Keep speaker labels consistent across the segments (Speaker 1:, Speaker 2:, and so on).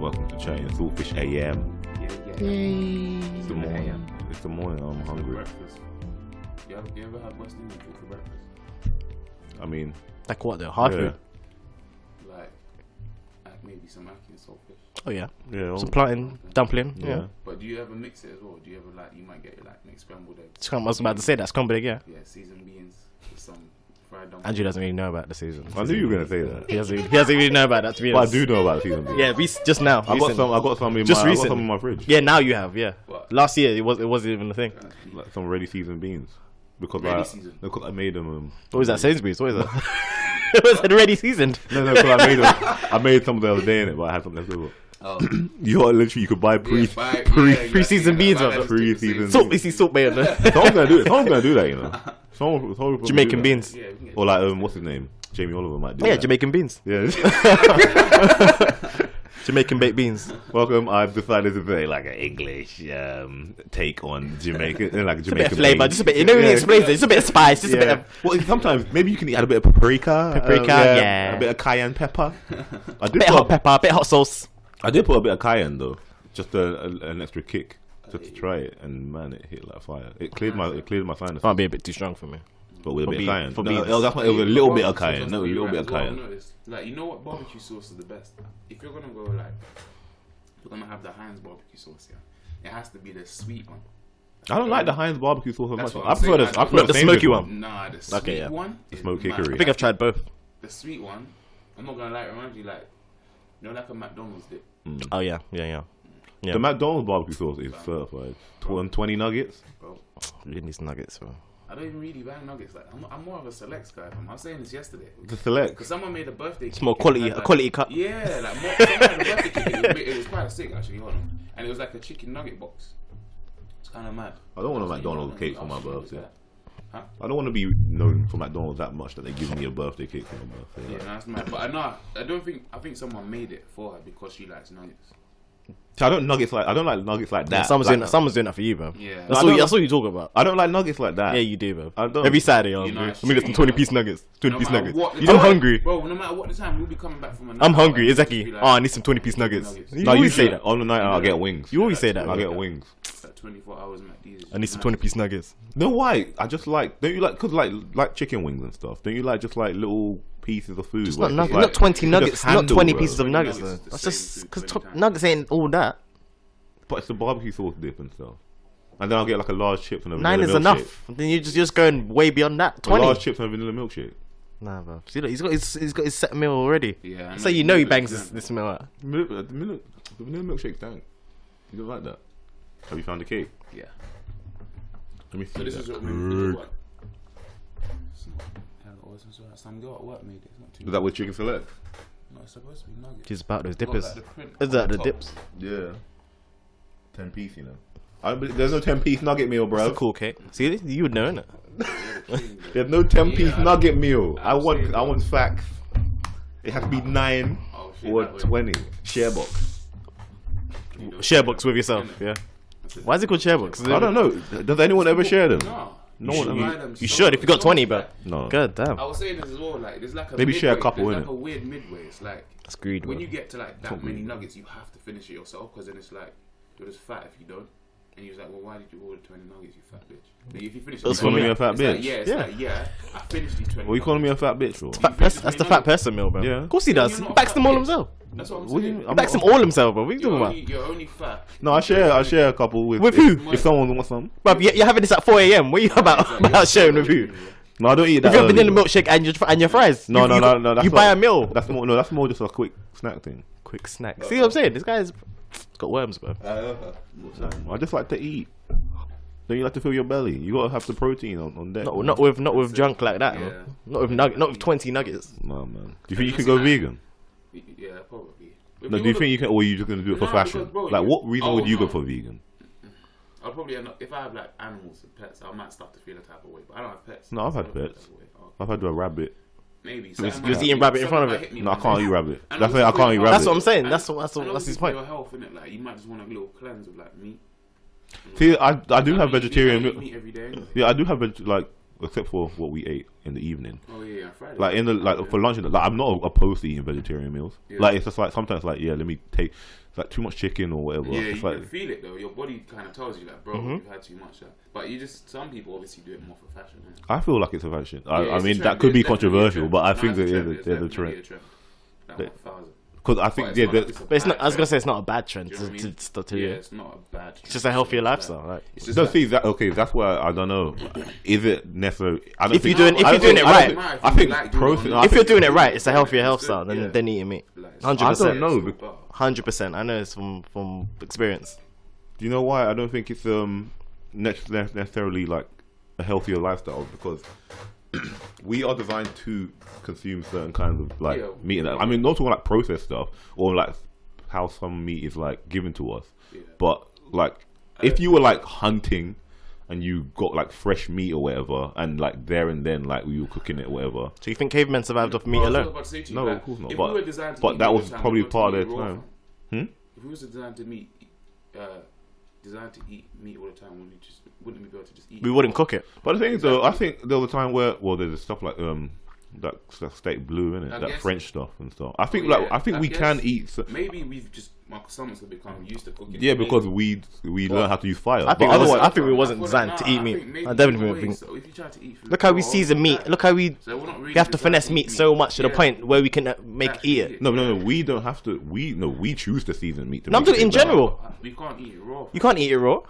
Speaker 1: Welcome to Chatting Soulfish AM.
Speaker 2: Yeah.
Speaker 3: Yay.
Speaker 1: It's the morning. It's the morning. I'm hungry.
Speaker 2: Breakfast. You ever had West Indian food for breakfast?
Speaker 1: I mean,
Speaker 3: Like what? The hard food?
Speaker 2: Like maybe some ackee and saltfish.
Speaker 3: Oh yeah.
Speaker 1: yeah.
Speaker 3: Some plantain, dumpling. Yeah.
Speaker 2: But do you ever mix it as well? Do you ever you might get make scrambled eggs?
Speaker 3: I was about to say that scrambled egg. Yeah.
Speaker 2: Yeah, seasoned beans with some fried dumplings.
Speaker 3: Andrew doesn't really know about the season.
Speaker 1: I knew you were gonna say that.
Speaker 3: He doesn't really know about that, to be
Speaker 1: But I
Speaker 3: honest.
Speaker 1: do know about the season.
Speaker 3: Yeah, just now.
Speaker 1: I got some in
Speaker 3: Just
Speaker 1: my. I got
Speaker 3: recent.
Speaker 1: some in my fridge.
Speaker 3: Yeah, now you have. Yeah.
Speaker 2: What?
Speaker 3: Last year it wasn't even a thing.
Speaker 1: Like some ready seasoned beans. Because I made them.
Speaker 3: What was that? Sainsbury's? What is that? It was already seasoned.
Speaker 1: No, because I made them. I made some the other day in it, but I had some left over.
Speaker 2: Oh.
Speaker 1: You could buy
Speaker 3: pre-seasoned beans, brother.
Speaker 1: Pre-seasoned.
Speaker 3: Salt, you see salt bay on there.
Speaker 1: Someone's gonna do it. Someone's gonna do that, you know. Someone
Speaker 3: Jamaican beans.
Speaker 2: Yeah, we can get
Speaker 1: Or like what's his name? Jamie Oliver might do
Speaker 3: Yeah,
Speaker 1: that.
Speaker 3: Jamaican beans.
Speaker 1: Yeah.
Speaker 3: Jamaican baked beans.
Speaker 1: Welcome. I've decided to say like an English take on Jamaican, like
Speaker 3: Just
Speaker 1: Jamaican
Speaker 3: a bit of flavor,
Speaker 1: beans.
Speaker 3: just a bit. It really explains it. Just a bit of spice, just a bit
Speaker 1: Yeah.
Speaker 3: of.
Speaker 1: Well, sometimes maybe you can add a bit of paprika.
Speaker 3: Yeah.
Speaker 1: A bit of cayenne pepper. I did
Speaker 3: Bit of hot pepper, a bit of hot sauce.
Speaker 1: I did put a bit of cayenne though, just an extra kick, just to try it, and man, it hit like fire. It cleared my sinus.
Speaker 3: Might be a bit too strong for me.
Speaker 1: But with a bit of cayenne.
Speaker 3: for
Speaker 1: No,
Speaker 3: beans.
Speaker 1: it was a little bit of cayenne. No, a little bit of cayenne.
Speaker 2: Like, you know what barbecue sauce is the best? If you're gonna go you're gonna have the Heinz barbecue sauce, yeah. It has to be the sweet one.
Speaker 1: I don't like the Heinz barbecue sauce as
Speaker 2: That's
Speaker 1: much.
Speaker 2: what
Speaker 1: I
Speaker 2: I'm
Speaker 1: prefer
Speaker 2: saying.
Speaker 1: I prefer
Speaker 3: The smoky one.
Speaker 2: Nah, the sweet one.
Speaker 1: The smoked
Speaker 2: is mad.
Speaker 1: hickory.
Speaker 3: I think I've tried both.
Speaker 2: The sweet one. I'm not gonna lie, it reminds you like a McDonald's dip.
Speaker 3: Oh yeah.
Speaker 1: The McDonald's barbecue sauce is certified. 20 nuggets.
Speaker 2: Bro,
Speaker 3: You need these nuggets, bro.
Speaker 2: I don't even really bang nuggets. Like I'm more of a selects guy. I was saying this yesterday.
Speaker 1: The select.
Speaker 2: Because someone made a birthday cake.
Speaker 3: It's more
Speaker 2: and
Speaker 3: quality,
Speaker 2: had,
Speaker 3: a quality cut.
Speaker 2: Yeah, like more. Someone had a birthday cake. It was quite sick actually. Hold on. And it was like a chicken nugget box. It's kind of mad.
Speaker 1: I don't want a
Speaker 2: So,
Speaker 1: McDonald's cake for my
Speaker 2: I'll show you
Speaker 1: birthday.
Speaker 2: that. Huh?
Speaker 1: I don't want to be known for McDonald's that much that they give me a birthday cake for my birthday.
Speaker 2: Yeah, that's mad. But I think someone made it for her because she likes nuggets.
Speaker 1: So I don't like nuggets like that.
Speaker 3: Someone's doing that for you, bro.
Speaker 2: Yeah.
Speaker 3: That's what you talk about.
Speaker 1: I don't like nuggets like that.
Speaker 3: Yeah, you do, bro.
Speaker 1: I don't.
Speaker 3: Every Saturday,
Speaker 2: You know,
Speaker 3: let me get some 20-piece nuggets. 20-piece
Speaker 2: matter
Speaker 3: nuggets.
Speaker 2: what the
Speaker 3: I'm
Speaker 2: time-
Speaker 3: hungry.
Speaker 2: Bro, no matter what the time, we'll be coming back from a night
Speaker 3: I'm
Speaker 2: out,
Speaker 3: hungry.
Speaker 2: like,
Speaker 3: Exactly.
Speaker 2: just be like,
Speaker 3: Oh, I need some 20-piece nuggets. You
Speaker 1: No,
Speaker 3: always say that.
Speaker 1: On the night I'll get wings.
Speaker 3: You always say that.
Speaker 1: I
Speaker 3: bro.
Speaker 1: get wings.
Speaker 2: like 24 hours, man.
Speaker 3: I need some 20-piece nuggets.
Speaker 1: No, why? I just like. Don't you like? Cause like chicken wings and stuff. Don't you like just like little pieces of food?
Speaker 3: Just
Speaker 1: where
Speaker 3: not
Speaker 1: it's
Speaker 3: nuggets.
Speaker 1: like-
Speaker 3: Not 20
Speaker 1: you
Speaker 3: nuggets.
Speaker 1: just
Speaker 3: Not
Speaker 1: handle,
Speaker 3: 20
Speaker 1: bro.
Speaker 3: pieces of nuggets.
Speaker 2: Nuggets
Speaker 3: Though.
Speaker 2: is the
Speaker 3: That's
Speaker 2: same
Speaker 3: just
Speaker 2: food
Speaker 3: because
Speaker 2: 20 times.
Speaker 3: nuggets ain't all that.
Speaker 1: But it's the barbecue sauce dip and stuff. And then I'll get like a large chip and a
Speaker 3: 9
Speaker 1: vanilla
Speaker 3: is
Speaker 1: milkshake.
Speaker 3: enough. Then you're just going way beyond that.
Speaker 1: A
Speaker 3: 20.
Speaker 1: large chips and a vanilla milkshake.
Speaker 3: Nah, bro. See, look, he's got his set meal already.
Speaker 2: Yeah. I
Speaker 3: So you know he bangs
Speaker 2: exactly.
Speaker 3: this meal out.
Speaker 1: The vanilla milkshake tank. You don't like that? Have you found the cake?
Speaker 2: Yeah.
Speaker 1: Let me see.
Speaker 2: So this
Speaker 1: that.
Speaker 2: is what made it. Some girl at work made it. It's not too.
Speaker 1: Is that with chicken select?
Speaker 2: No, it's supposed to be nuggets.
Speaker 3: She's about those
Speaker 2: It's got,
Speaker 3: dippers.
Speaker 2: like, the print
Speaker 3: Is
Speaker 2: on
Speaker 3: that the
Speaker 2: top.
Speaker 3: dips?
Speaker 1: Yeah. 10-piece, you know. There's no 10-piece nugget meal, bro.
Speaker 3: That's a cool cake. See, you would know, innit?
Speaker 1: There's no 10-piece
Speaker 2: Yeah,
Speaker 1: nugget meal. I
Speaker 2: saying
Speaker 1: want facts. It has to be 9
Speaker 2: Oh, shit,
Speaker 1: or
Speaker 2: that way.
Speaker 1: 20. Share box.
Speaker 2: You know,
Speaker 3: Share box with yourself, yeah. Why is it called share box?
Speaker 1: I don't know. Does anyone ever share them?
Speaker 2: No.
Speaker 1: No
Speaker 2: You
Speaker 1: one.
Speaker 2: should
Speaker 1: I mean,
Speaker 2: buy them
Speaker 3: You
Speaker 2: so-
Speaker 3: should if you got
Speaker 2: so
Speaker 3: 20,
Speaker 2: much,
Speaker 3: bro.
Speaker 2: like-
Speaker 1: no.
Speaker 3: God damn.
Speaker 2: I was saying this as well. Like, there's like a
Speaker 1: Maybe share a
Speaker 2: midway-
Speaker 1: couple,
Speaker 2: There's like
Speaker 1: innit?
Speaker 2: a weird midway. It's like
Speaker 3: That's greed,
Speaker 2: when
Speaker 3: bro.
Speaker 2: you get to like that many nuggets, you have to finish it yourself because then it's like you're just fat if you don't. And you're like, well, why did you order 20 nuggets, you fat bitch? But if you finish it,
Speaker 3: That's
Speaker 1: calling me a fat
Speaker 2: it's
Speaker 1: bitch.
Speaker 2: Like, yeah, it's
Speaker 3: Yeah.
Speaker 2: like, yeah, I finished these 20.
Speaker 1: What are you calling me a fat bitch for?
Speaker 3: That's the fat person meal, bro.
Speaker 1: Yeah.
Speaker 3: Of course he does.
Speaker 2: You're
Speaker 3: He
Speaker 2: not
Speaker 3: backs
Speaker 2: a
Speaker 3: them
Speaker 2: fat
Speaker 3: all
Speaker 2: bitch.
Speaker 3: himself.
Speaker 2: That's what I'm
Speaker 1: What do
Speaker 2: saying.
Speaker 1: you-
Speaker 3: He backs them all himself, bro. What are you talking about?
Speaker 2: You're only fat.
Speaker 1: No, I share a couple with.
Speaker 3: With
Speaker 1: if,
Speaker 3: who?
Speaker 1: If someone wants some.
Speaker 3: Bruv, you're having this at 4 a.m. What are you about?
Speaker 2: Exactly.
Speaker 3: About sharing with who?
Speaker 1: No, I don't eat that.
Speaker 3: If you have
Speaker 1: early,
Speaker 3: vanilla
Speaker 1: bro.
Speaker 3: milkshake and your fries,
Speaker 1: No,
Speaker 3: you,
Speaker 1: no,
Speaker 3: you,
Speaker 1: no, no. That's
Speaker 3: you
Speaker 1: not-
Speaker 3: buy a meal.
Speaker 1: That's more. No, that's more just a quick snack thing.
Speaker 3: Quick snack. See what I'm saying? This guy's got worms, bro.
Speaker 1: I just like to eat. Then you like to fill your belly. You gotta have the protein on deck.
Speaker 3: Not with junk like that.
Speaker 2: Yeah.
Speaker 3: Not with 20 nuggets.
Speaker 1: No, man. Do you think you can go vegan?
Speaker 2: Yeah, probably.
Speaker 1: No, do you think you can, or are you just gonna do it for
Speaker 2: No,
Speaker 1: fashion?
Speaker 2: because, bro,
Speaker 1: Like,
Speaker 2: you-
Speaker 1: what reason
Speaker 2: oh,
Speaker 1: would you go
Speaker 2: no.
Speaker 1: for vegan?
Speaker 2: I'll probably end up, if I have like animals and pets, I might start to feel a type of way. But I don't have pets.
Speaker 1: No, I've
Speaker 2: so
Speaker 1: had
Speaker 2: I don't feel a
Speaker 1: pets.
Speaker 2: type of way. Oh,
Speaker 1: I've had a rabbit.
Speaker 2: maybe.
Speaker 3: You was eating rabbit in front of it?
Speaker 1: No, I can't eat rabbit.
Speaker 2: And
Speaker 1: That's why I
Speaker 2: also
Speaker 1: can't eat
Speaker 2: for-
Speaker 1: rabbit.
Speaker 3: That's what I'm saying.
Speaker 2: And-
Speaker 3: That's
Speaker 2: and
Speaker 3: his
Speaker 2: also
Speaker 3: point.
Speaker 2: for your health, innit? Like, you might just want a little cleanse with like meat.
Speaker 1: See, I do have
Speaker 2: You
Speaker 1: vegetarian
Speaker 2: eat
Speaker 1: milk.
Speaker 2: meat every day. Anyway.
Speaker 1: Yeah, I do have except for what we ate in the evening.
Speaker 2: Oh yeah, Friday.
Speaker 1: Like in the for lunch, like I'm not opposed to eating vegetarian meals.
Speaker 2: Yeah.
Speaker 1: Like it's just like sometimes like let me take like too much chicken or whatever.
Speaker 2: Yeah,
Speaker 1: it's
Speaker 2: you
Speaker 1: like,
Speaker 2: can feel it though. Your body kind of tells you like, bro, you've had too much. But you just some people obviously do it more for fashion. Man.
Speaker 1: I feel like it's a fashion. I
Speaker 2: It's
Speaker 1: mean
Speaker 2: a
Speaker 1: that
Speaker 2: trend.
Speaker 1: could be
Speaker 2: It's definitely a
Speaker 1: controversial,
Speaker 2: trend.
Speaker 1: but I
Speaker 2: No,
Speaker 1: think
Speaker 2: it's
Speaker 1: there's a
Speaker 2: definitely
Speaker 1: trend.
Speaker 2: Like,
Speaker 1: But-
Speaker 2: 1,000.
Speaker 1: Because I
Speaker 2: But
Speaker 1: think
Speaker 2: it's
Speaker 1: yeah,
Speaker 2: not like it's a
Speaker 3: But it's not.
Speaker 2: bad
Speaker 3: I was gonna
Speaker 2: trend.
Speaker 3: say it's not a bad trend
Speaker 2: Do you know what I mean?
Speaker 3: to
Speaker 2: Yeah,
Speaker 3: you.
Speaker 2: it's not a bad trend.
Speaker 3: It's just a healthier
Speaker 2: It's like-
Speaker 3: lifestyle, right?
Speaker 2: It's just
Speaker 1: no,
Speaker 2: like-
Speaker 1: see that okay. That's why I don't know. Is it necessary? I don't
Speaker 3: If
Speaker 1: think-
Speaker 3: you're doing- if
Speaker 1: I
Speaker 3: you're
Speaker 1: don't
Speaker 3: doing
Speaker 1: think-
Speaker 3: it
Speaker 1: I
Speaker 3: right.
Speaker 1: don't think-
Speaker 2: If
Speaker 1: I
Speaker 2: you
Speaker 1: think
Speaker 2: like doing
Speaker 1: process.
Speaker 2: it,
Speaker 1: I
Speaker 3: If you're
Speaker 1: think-
Speaker 3: doing it right, it's a healthier
Speaker 2: Yeah,
Speaker 3: lifestyle
Speaker 2: yeah.
Speaker 3: than eating meat.
Speaker 2: Like,
Speaker 3: 100%.
Speaker 1: I don't know.
Speaker 2: it's not bad.
Speaker 3: 100%. I know it's from experience.
Speaker 1: Do you know why I don't think it's necessarily like a healthier lifestyle? Because we are designed to consume certain kinds of like
Speaker 2: Yeah.
Speaker 1: meat. And that. I mean, not talking like processed stuff or like how some meat is like given to us,
Speaker 2: Yeah.
Speaker 1: but like if you were like hunting and you got like fresh meat or whatever, and like there and then like we were cooking it or whatever.
Speaker 3: So you think cavemen survived off meat
Speaker 2: Well, I was
Speaker 3: alone?
Speaker 2: about to say to you,
Speaker 1: No,
Speaker 2: like,
Speaker 1: of course not.
Speaker 2: if
Speaker 1: But-
Speaker 2: we were designed to
Speaker 1: but
Speaker 2: eat
Speaker 1: that
Speaker 2: meat
Speaker 1: was
Speaker 2: all the time,
Speaker 1: probably
Speaker 2: we
Speaker 1: part of
Speaker 2: wouldn't
Speaker 1: their
Speaker 2: eat raw,
Speaker 1: time.
Speaker 2: fam. If we was designed to eat meat all the time, wouldn't we be able to just eat?
Speaker 3: We wouldn't cook it.
Speaker 1: But the thing is, though, I think there was a time where there's stuff like that steak blue in it,
Speaker 2: I
Speaker 1: that
Speaker 2: guess-
Speaker 1: French stuff and stuff. I think
Speaker 2: Oh,
Speaker 1: like
Speaker 2: yeah.
Speaker 1: I think
Speaker 2: I
Speaker 1: we
Speaker 2: guess
Speaker 1: can eat.
Speaker 2: Maybe we've just my stomachs have become used to cooking.
Speaker 1: Yeah, because we learn how to use fire.
Speaker 3: I think
Speaker 1: But
Speaker 3: otherwise,
Speaker 1: otherwise,
Speaker 3: I think we wasn't designed to eat meat. I definitely think.
Speaker 2: So if you try to eat food
Speaker 3: Look how we
Speaker 2: raw,
Speaker 3: season meat.
Speaker 2: like-
Speaker 3: Look how we
Speaker 2: So we're not really
Speaker 3: have to
Speaker 2: designed
Speaker 3: finesse
Speaker 2: eat
Speaker 3: meat so much to the
Speaker 2: Yeah.
Speaker 3: point where we can make
Speaker 2: Actually
Speaker 3: eat it.
Speaker 1: no, we don't have to. We choose to season meat. To
Speaker 3: No, I'm
Speaker 1: make it
Speaker 3: talking in
Speaker 1: taste better.
Speaker 3: general.
Speaker 2: We can't eat it raw.
Speaker 3: You can't eat it raw.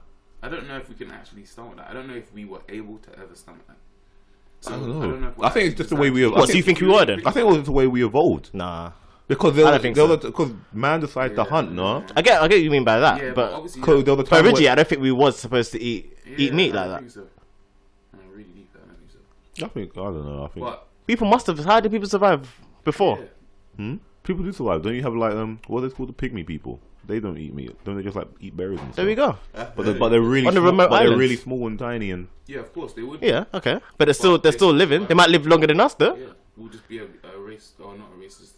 Speaker 2: I don't know if we can actually stomach that. I don't know if we were able to ever stomach that. So
Speaker 1: I don't know.
Speaker 2: if we're
Speaker 1: I think it's just the way we.
Speaker 3: What, so you think we were then?
Speaker 1: I think it was the way we evolved
Speaker 3: Nah.
Speaker 1: because
Speaker 3: I don't think so.
Speaker 1: because man decided to hunt. No,
Speaker 3: I get what you mean by that,
Speaker 2: Yeah,
Speaker 3: but
Speaker 2: obviously,
Speaker 1: because there was a
Speaker 3: but
Speaker 1: time
Speaker 3: originally,
Speaker 1: where-
Speaker 3: I don't think we was supposed to eat meat like that.
Speaker 2: Think so. I don't really deep. I don't think so.
Speaker 1: I think I don't know. I think
Speaker 2: But
Speaker 3: People must have. How did people survive before?
Speaker 2: yeah.
Speaker 1: people do survive. Don't you have like what is called the pygmy people? They don't eat meat. Don't they just like eat berries and stuff?
Speaker 3: There we go.
Speaker 1: But they're really
Speaker 3: On the
Speaker 1: small,
Speaker 3: remote
Speaker 1: but they're
Speaker 3: islands.
Speaker 1: really small and tiny and
Speaker 2: Yeah, of course they would.
Speaker 3: Yeah, okay, but they're still living. They might live longer than us, though.
Speaker 2: Yeah, we'll just be a race, or not a race. Just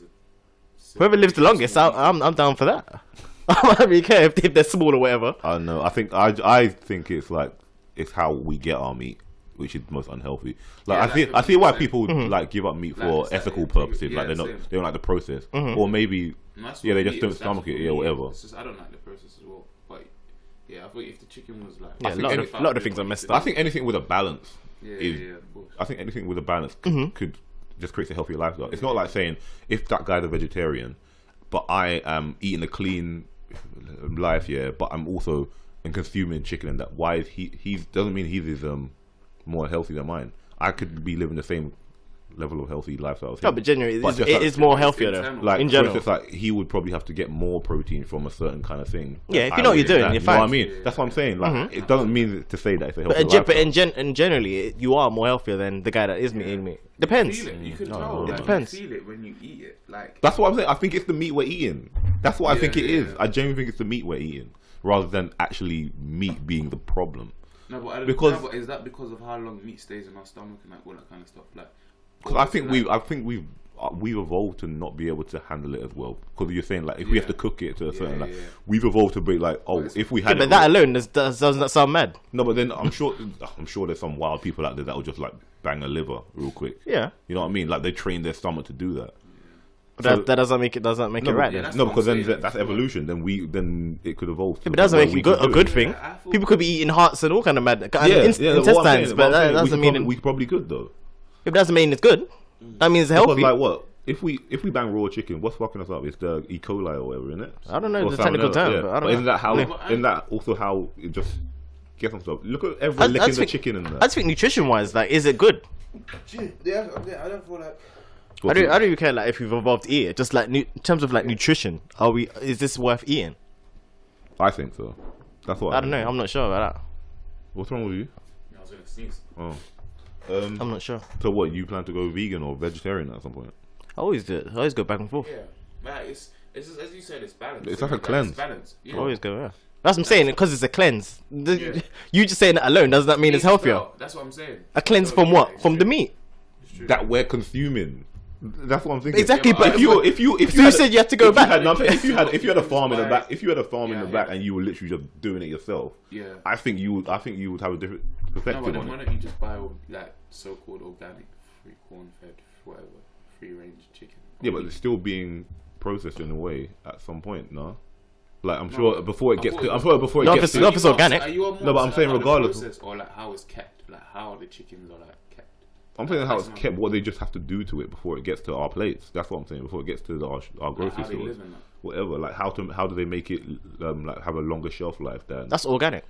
Speaker 3: Whoever lives the longest, I'm down for that. I don't really care if they're small or whatever.
Speaker 1: I don't know. I think it's like it's how we get our meat, which is most unhealthy. Like
Speaker 2: Yeah,
Speaker 1: I see why
Speaker 2: 100%.
Speaker 1: people like give up meat
Speaker 2: Like,
Speaker 1: for
Speaker 2: it's like,
Speaker 1: ethical
Speaker 2: yeah,
Speaker 1: purposes.
Speaker 2: yeah,
Speaker 1: like they
Speaker 2: same.
Speaker 1: don't like the process,
Speaker 3: Mm-hmm.
Speaker 1: or maybe
Speaker 2: And that's
Speaker 1: yeah
Speaker 2: what
Speaker 1: they
Speaker 2: for
Speaker 1: just
Speaker 2: me
Speaker 1: don't
Speaker 2: is,
Speaker 1: stomach
Speaker 2: that's
Speaker 1: it. Yeah,
Speaker 2: what for me
Speaker 1: whatever.
Speaker 2: is. It's just I don't like the process as well. But yeah, I thought if the chicken was like
Speaker 3: Yeah,
Speaker 1: think
Speaker 3: a lot of things are messed
Speaker 1: I
Speaker 3: up.
Speaker 1: think anything with a balance
Speaker 2: Yeah,
Speaker 1: is.
Speaker 2: yeah, of course.
Speaker 1: I think anything with a balance
Speaker 3: Mm-hmm.
Speaker 1: could just create a healthier lifestyle. It's not like saying if that guy's a vegetarian, but I am eating a clean life, yeah, but I'm also consuming chicken and that. Why is he doesn't mean he's more healthy than mine. I could be living the same level of healthy lifestyle. as
Speaker 3: No,
Speaker 1: him.
Speaker 3: but genuinely,
Speaker 1: But
Speaker 3: it
Speaker 1: just like-
Speaker 3: is more healthier though.
Speaker 2: Like,
Speaker 1: like
Speaker 3: in
Speaker 1: so
Speaker 3: general.
Speaker 1: it's just like he would probably have to get more protein from a certain kind of thing.
Speaker 3: Yeah, if
Speaker 1: I
Speaker 3: you know what you're
Speaker 1: would
Speaker 3: doing,
Speaker 1: that,
Speaker 3: you're
Speaker 1: you know what I
Speaker 3: fine.
Speaker 1: mean? That's what I'm saying. Like it doesn't mean to say that it's a healthy
Speaker 3: And generally, you are more healthier than the guy that is eating meat. Depends.
Speaker 2: Feel it. You can
Speaker 1: No,
Speaker 2: tell.
Speaker 1: no,
Speaker 2: Like,
Speaker 1: no.
Speaker 3: Depends.
Speaker 2: You feel it when you eat it. Like
Speaker 1: That's what I'm saying. I think it's the meat we're eating. That's what I
Speaker 2: Yeah,
Speaker 1: think it is.
Speaker 2: yeah.
Speaker 1: I genuinely think it's the meat we're eating rather than actually meat being the problem.
Speaker 2: no, but I don't,
Speaker 1: Because-
Speaker 2: no, but is that because of how long meat stays in our stomach and like all that kind of stuff? Like
Speaker 1: Because I think we've evolved to not be able to handle it as well. Because you're saying like if we have to cook it to a certain like
Speaker 2: yeah.
Speaker 1: we've evolved to be like if we had
Speaker 3: Yeah, but that alone doesn't that sound mad?
Speaker 1: no, but then I'm sure there's some wild people out there that will just like bang a liver real quick.
Speaker 3: Yeah,
Speaker 1: You know what I mean? Like they train their stomach to do that.
Speaker 3: but that doesn't make it
Speaker 1: No,
Speaker 3: it
Speaker 1: but-
Speaker 3: right.
Speaker 2: yeah,
Speaker 3: then.
Speaker 2: that's
Speaker 1: no,
Speaker 2: what
Speaker 1: because
Speaker 2: I'm
Speaker 1: then
Speaker 2: saying.
Speaker 1: that's evolution. Then it could evolve.
Speaker 3: Yeah, but that doesn't make it a good thing.
Speaker 2: I feel-
Speaker 3: People could be eating hearts and all kind of mad
Speaker 1: What I'm
Speaker 3: intestines,
Speaker 1: saying,
Speaker 3: but that doesn't mean
Speaker 1: we probably could though.
Speaker 3: it doesn't mean it's good. That means it's
Speaker 1: Because
Speaker 3: healthy.
Speaker 1: like what? If we bang raw chicken, what's fucking us up? It's the E. coli or whatever, isn't it?
Speaker 3: I don't know
Speaker 1: Or
Speaker 3: the technical
Speaker 1: salmonella,
Speaker 3: term,
Speaker 1: yeah.
Speaker 3: but I don't know.
Speaker 1: Isn't that how?
Speaker 2: Yeah.
Speaker 1: Isn't that also how it just gets on stuff? Look at
Speaker 3: I
Speaker 1: everyone licking
Speaker 3: just
Speaker 1: the
Speaker 3: think-
Speaker 1: chicken and
Speaker 3: I
Speaker 1: that.
Speaker 3: just think nutrition wise, like, is it good?
Speaker 2: Yeah, I don't feel like.
Speaker 3: I don't even care like if we've evolved to eat it. Just like in terms of like nutrition, is this worth eating?
Speaker 1: I think so. That's what
Speaker 3: I don't know. I'm not sure about that.
Speaker 1: What's wrong with you?
Speaker 2: I was gonna sneeze.
Speaker 1: Oh.
Speaker 3: I'm not sure.
Speaker 1: So what? You plan to go vegan or vegetarian at some point?
Speaker 3: I always do it. I always go back and forth.
Speaker 2: Yeah, like it's just, as you said, it's balance.
Speaker 1: It's like a cleanse.
Speaker 2: It's balance. Yeah.
Speaker 3: I always go. Yeah. That's what I'm saying because it's a cleanse.
Speaker 2: Yeah.
Speaker 3: You just saying that alone does that mean it's healthier?
Speaker 2: No, that's what I'm saying.
Speaker 3: A cleanse
Speaker 2: So,
Speaker 3: from
Speaker 2: yeah,
Speaker 3: what?
Speaker 2: it's
Speaker 3: From
Speaker 2: true.
Speaker 3: the meat.
Speaker 2: It's true.
Speaker 1: That we're consuming. That's what I'm thinking.
Speaker 3: Exactly,
Speaker 2: Yeah,
Speaker 3: but
Speaker 1: If you
Speaker 3: you said you had to go back.
Speaker 1: if you had a farm in the back, if you had a farm in
Speaker 2: Yeah,
Speaker 1: the back
Speaker 2: yeah.
Speaker 1: and you were literally just doing it yourself,
Speaker 2: Yeah.
Speaker 1: I think you would have a different
Speaker 2: No,
Speaker 1: perspective
Speaker 2: but then
Speaker 1: on
Speaker 2: why
Speaker 1: it.
Speaker 2: don't you just buy all, like so-called organic, free corn-fed, whatever, free-range chicken.
Speaker 1: Yeah, but it's still being processed in a way at some point, no? Like I'm sure before it gets to, I'm sure before it
Speaker 3: No,
Speaker 1: gets
Speaker 3: if
Speaker 1: to,
Speaker 3: it's organic.
Speaker 1: No, but I'm saying regardless.
Speaker 2: Process or like how it's kept, like how the chickens are like kept.
Speaker 1: I'm saying how it's kept, what they just have to do to it before it gets to our plates. That's what I'm saying. Before it gets to our grocery
Speaker 2: how they
Speaker 1: stores,
Speaker 2: live in that.
Speaker 1: whatever. Like how do they make it like have a longer shelf life than?
Speaker 3: That's organic.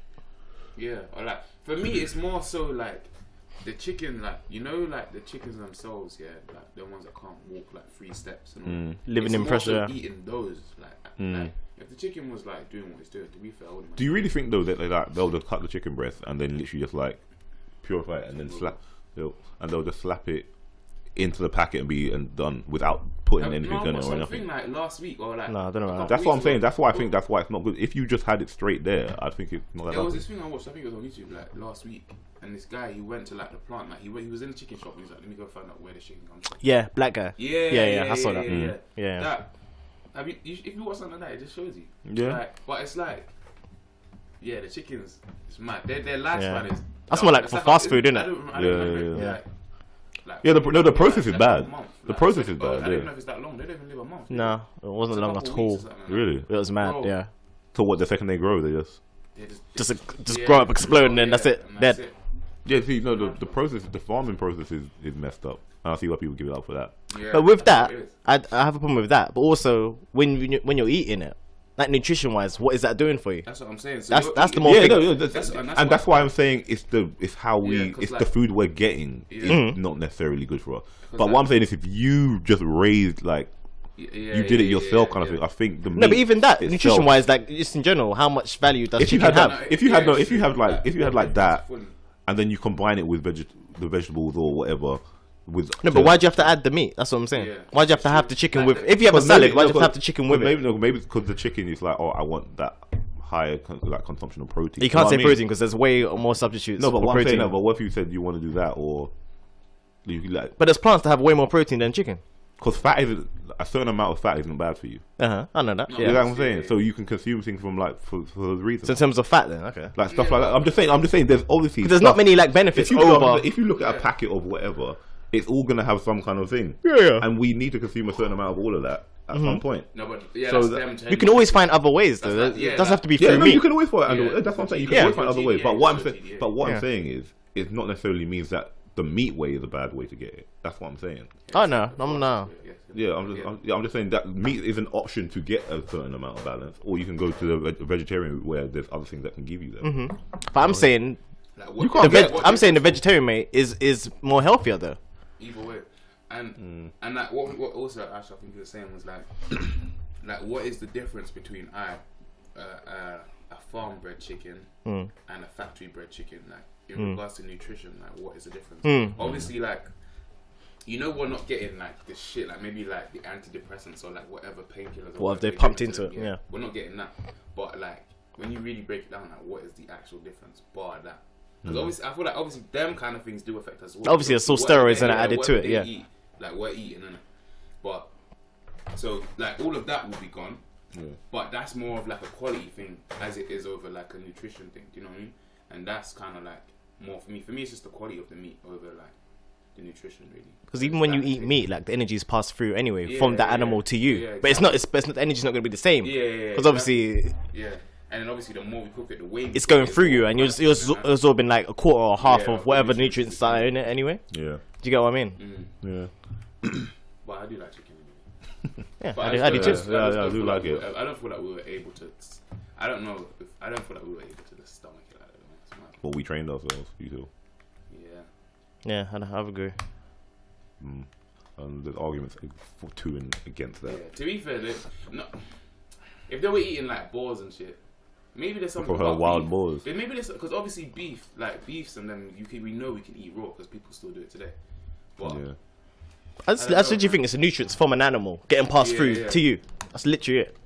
Speaker 2: Yeah, or like for me, it's more so like the chicken, like you know, like the chickens themselves, yeah, like the ones that can't walk like 3 steps and all.
Speaker 3: Living
Speaker 2: It's
Speaker 3: in
Speaker 2: more
Speaker 3: pressure.
Speaker 2: so eating those, like if the chicken was like doing what it's doing, to be fair, I wouldn't mind.
Speaker 1: Do you really think though that they'll just cut the chicken breast and then literally just like purify it and then they'll just slap it into the packet and done without putting anything in it or nothing?
Speaker 2: Like last week or like.
Speaker 3: No, I don't know.
Speaker 2: a
Speaker 1: That's
Speaker 2: couple
Speaker 1: what I'm
Speaker 2: weeks
Speaker 1: saying.
Speaker 2: ago.
Speaker 1: That's why I think that's why it's not good. If you just had it straight there, I think it's not that
Speaker 2: There was
Speaker 1: bad.
Speaker 2: this thing I watched. I think it was on YouTube like last week, and this guy he went to like the plant. Like he was in the chicken shop. And he was like, "Let me go find out where the chicken comes from."
Speaker 3: Yeah, black guy.
Speaker 2: Yeah.
Speaker 3: I saw that.
Speaker 2: Yeah.
Speaker 3: Yeah.
Speaker 2: That, if you watch something like that, it just shows you.
Speaker 1: Yeah.
Speaker 2: Like, but it's like, yeah, the chickens. It's mad. Their lifespan is.
Speaker 3: That's more like
Speaker 2: it's
Speaker 3: for fast food, innit?
Speaker 2: I don't remember it,
Speaker 1: Yeah.
Speaker 2: Like,
Speaker 1: Yeah, the process is
Speaker 2: like
Speaker 1: bad.
Speaker 2: a month.
Speaker 1: The
Speaker 2: Like,
Speaker 1: process is
Speaker 2: I
Speaker 1: bad.
Speaker 2: don't
Speaker 1: Yeah.
Speaker 2: know if it's that long. They don't even live a month.
Speaker 3: No, it wasn't
Speaker 2: It's a
Speaker 3: long
Speaker 2: couple
Speaker 3: at
Speaker 2: weeks
Speaker 3: all.
Speaker 2: or something like that.
Speaker 1: Really?
Speaker 3: It was mad.
Speaker 2: Bro.
Speaker 3: Yeah.
Speaker 1: So what? The second they grow, they just.
Speaker 2: They
Speaker 3: Just
Speaker 2: yeah,
Speaker 3: grow up, explode, and then that's it.
Speaker 2: and
Speaker 3: Dead.
Speaker 2: that's it.
Speaker 1: Yeah. See, no, the process, the farming process is messed up. I don't see why people give it up for that.
Speaker 2: Yeah,
Speaker 3: But with
Speaker 2: that's
Speaker 3: that,
Speaker 2: what it is.
Speaker 3: I have a problem with that. But also, when you're eating it, like nutrition wise, what is that doing for you?
Speaker 2: That's what I'm saying. So
Speaker 3: That's
Speaker 2: you're
Speaker 3: the
Speaker 2: eating-
Speaker 3: more
Speaker 1: Yeah,
Speaker 3: thing.
Speaker 1: no,
Speaker 2: That's
Speaker 1: that's why I'm saying it's how we
Speaker 2: Yeah, 'cause
Speaker 1: it's
Speaker 2: like-
Speaker 1: the food we're getting is not necessarily good for us. But what
Speaker 2: like-
Speaker 1: I'm saying is if you just raised like you did it yourself kind of thing, I think the
Speaker 3: No, but
Speaker 1: meat
Speaker 3: even that,
Speaker 1: itself-
Speaker 3: nutrition wise, like just in general, how much value does
Speaker 1: if you
Speaker 3: chicken
Speaker 1: had
Speaker 3: have?
Speaker 1: that, if you had
Speaker 2: Yeah,
Speaker 1: that,
Speaker 2: fully.
Speaker 1: and then you combine it with the vegetables or whatever with
Speaker 3: No, but why'd you have to add the meat? That's what I'm saying.
Speaker 2: Yeah.
Speaker 3: Why'd you have to have the chicken
Speaker 2: Like
Speaker 3: with? If you have a
Speaker 1: But
Speaker 3: salad,
Speaker 1: maybe-
Speaker 3: why'd
Speaker 1: no,
Speaker 3: you have to
Speaker 1: but-
Speaker 3: have the chicken with
Speaker 1: but
Speaker 3: it?
Speaker 1: maybe because the chicken is like, oh, I want that higher consumption of protein.
Speaker 3: You can't
Speaker 1: know
Speaker 3: say
Speaker 1: what I mean?
Speaker 3: protein because there's way more substitutes.
Speaker 1: No, but
Speaker 3: for
Speaker 1: what I'm saying,
Speaker 3: protein.
Speaker 1: but what if you said you want to do that or you like
Speaker 3: But there's plants that have way more protein than chicken.
Speaker 1: because fat is a certain amount of fat isn't bad for you.
Speaker 3: I know that.
Speaker 2: No,
Speaker 1: You know
Speaker 3: Yeah.
Speaker 1: what I'm saying?
Speaker 2: Yeah.
Speaker 1: So you can consume things from like for those reasons.
Speaker 3: So in terms of fat, then okay.
Speaker 1: Like stuff
Speaker 2: Yeah,
Speaker 1: like that. I'm just saying. There's obviously
Speaker 3: There's not
Speaker 1: stuff-
Speaker 3: many like benefits
Speaker 1: If you look,
Speaker 3: over.
Speaker 1: if you look at a packet of whatever, it's all gonna have some kind of thing.
Speaker 3: Yeah.
Speaker 1: And we need to consume a certain amount of all of that at some point.
Speaker 2: No, but yeah,
Speaker 1: So
Speaker 2: that's
Speaker 1: that-
Speaker 2: them telling
Speaker 3: You can always find other ways though.
Speaker 2: That's like- yeah,
Speaker 3: It doesn't have to be
Speaker 1: Yeah,
Speaker 3: through
Speaker 1: no,
Speaker 3: meat.
Speaker 1: you can always find.
Speaker 2: Yeah.
Speaker 1: That's what I'm saying. You can
Speaker 3: Yeah.
Speaker 1: always find other ways. But what I'm saying,
Speaker 2: Yeah.
Speaker 1: I'm saying is, it not necessarily means that the meat way is a bad way to get it. That's what I'm saying.
Speaker 3: Oh no, I'm no.
Speaker 1: Yeah, I'm just saying that meat is an option to get a certain amount of balance, or you can go to the vegetarian route where there's other things that can give you that.
Speaker 3: But I'm saying
Speaker 2: Like,
Speaker 1: You can't
Speaker 3: the
Speaker 1: get-
Speaker 3: I'm saying the vegetarian mate is more healthier though.
Speaker 2: either way, and like what also Ash I think you were saying was like like what is the difference between a farm bred chicken and a factory bred chicken, like in regards to nutrition, like what is the difference? Obviously, like you know we're not getting like the shit, like maybe like the antidepressants or like whatever painkillers. or
Speaker 3: What have they
Speaker 2: whatever
Speaker 3: pumped
Speaker 2: give
Speaker 3: into
Speaker 2: them,
Speaker 3: it, yeah.
Speaker 2: we're not getting that. But like when you really break it down, like what is the actual difference bar that? Because obviously, I feel like obviously them kind of things do affect us as well.
Speaker 3: Obviously, there's still
Speaker 2: Whatever
Speaker 3: steroids
Speaker 2: they-
Speaker 3: and added to
Speaker 2: whatever
Speaker 3: it, yeah.
Speaker 2: they eat, like we're eating, innit? But so like all of that will be gone. But that's more of like a quality thing as it is over like a nutrition thing. Do you know what I mean? And that's kind of like more for me. For me, it's just the quality of the meat over like the nutrition, really.
Speaker 3: Because even when you
Speaker 2: That's
Speaker 3: eat
Speaker 2: it.
Speaker 3: meat, like the energy is passed through anyway
Speaker 2: Yeah,
Speaker 3: from that
Speaker 2: yeah,
Speaker 3: animal to you.
Speaker 2: yeah,
Speaker 3: But it's not. It's the energy's not going to be the same.
Speaker 2: Yeah.
Speaker 3: Because obviously
Speaker 2: Yeah. And then obviously the more we cook it, the way we
Speaker 3: it's
Speaker 2: cook
Speaker 3: going
Speaker 2: it,
Speaker 3: through
Speaker 2: the
Speaker 3: you,
Speaker 2: more
Speaker 3: and you're
Speaker 2: fats and that.
Speaker 3: absorbing like a quarter or half
Speaker 2: Yeah,
Speaker 3: of whatever
Speaker 2: of the
Speaker 3: nutrients are in it anyway.
Speaker 1: Yeah,
Speaker 3: Do you get what I mean?
Speaker 1: yeah.
Speaker 2: But I do like chicken anyway.
Speaker 3: Yeah,
Speaker 2: But
Speaker 3: I do too.
Speaker 2: just-
Speaker 1: Yeah,
Speaker 2: just
Speaker 1: I
Speaker 2: don't
Speaker 1: do
Speaker 2: feel
Speaker 1: like
Speaker 2: we
Speaker 1: it.
Speaker 2: were- I don't feel like we were able to. I don't know. I don't feel like we were able to just stomach it like that. It's mad.
Speaker 1: But we trained ourselves. You too.
Speaker 2: Yeah.
Speaker 3: Yeah, I agree.
Speaker 1: And there's arguments for to and against that.
Speaker 2: Yeah. To be fair, if they were eating like boars and shit, maybe there's something
Speaker 1: For her
Speaker 2: about
Speaker 1: wild
Speaker 2: beef.
Speaker 1: boars.
Speaker 2: But maybe there's because obviously beef, like beefs, and then we know we can eat raw because people still do it today. But
Speaker 1: Yeah.
Speaker 3: That's
Speaker 2: don't know,
Speaker 3: literally think it's a nutrients from an animal getting passed
Speaker 2: Yeah,
Speaker 3: through
Speaker 2: yeah.
Speaker 3: to you. That's literally it.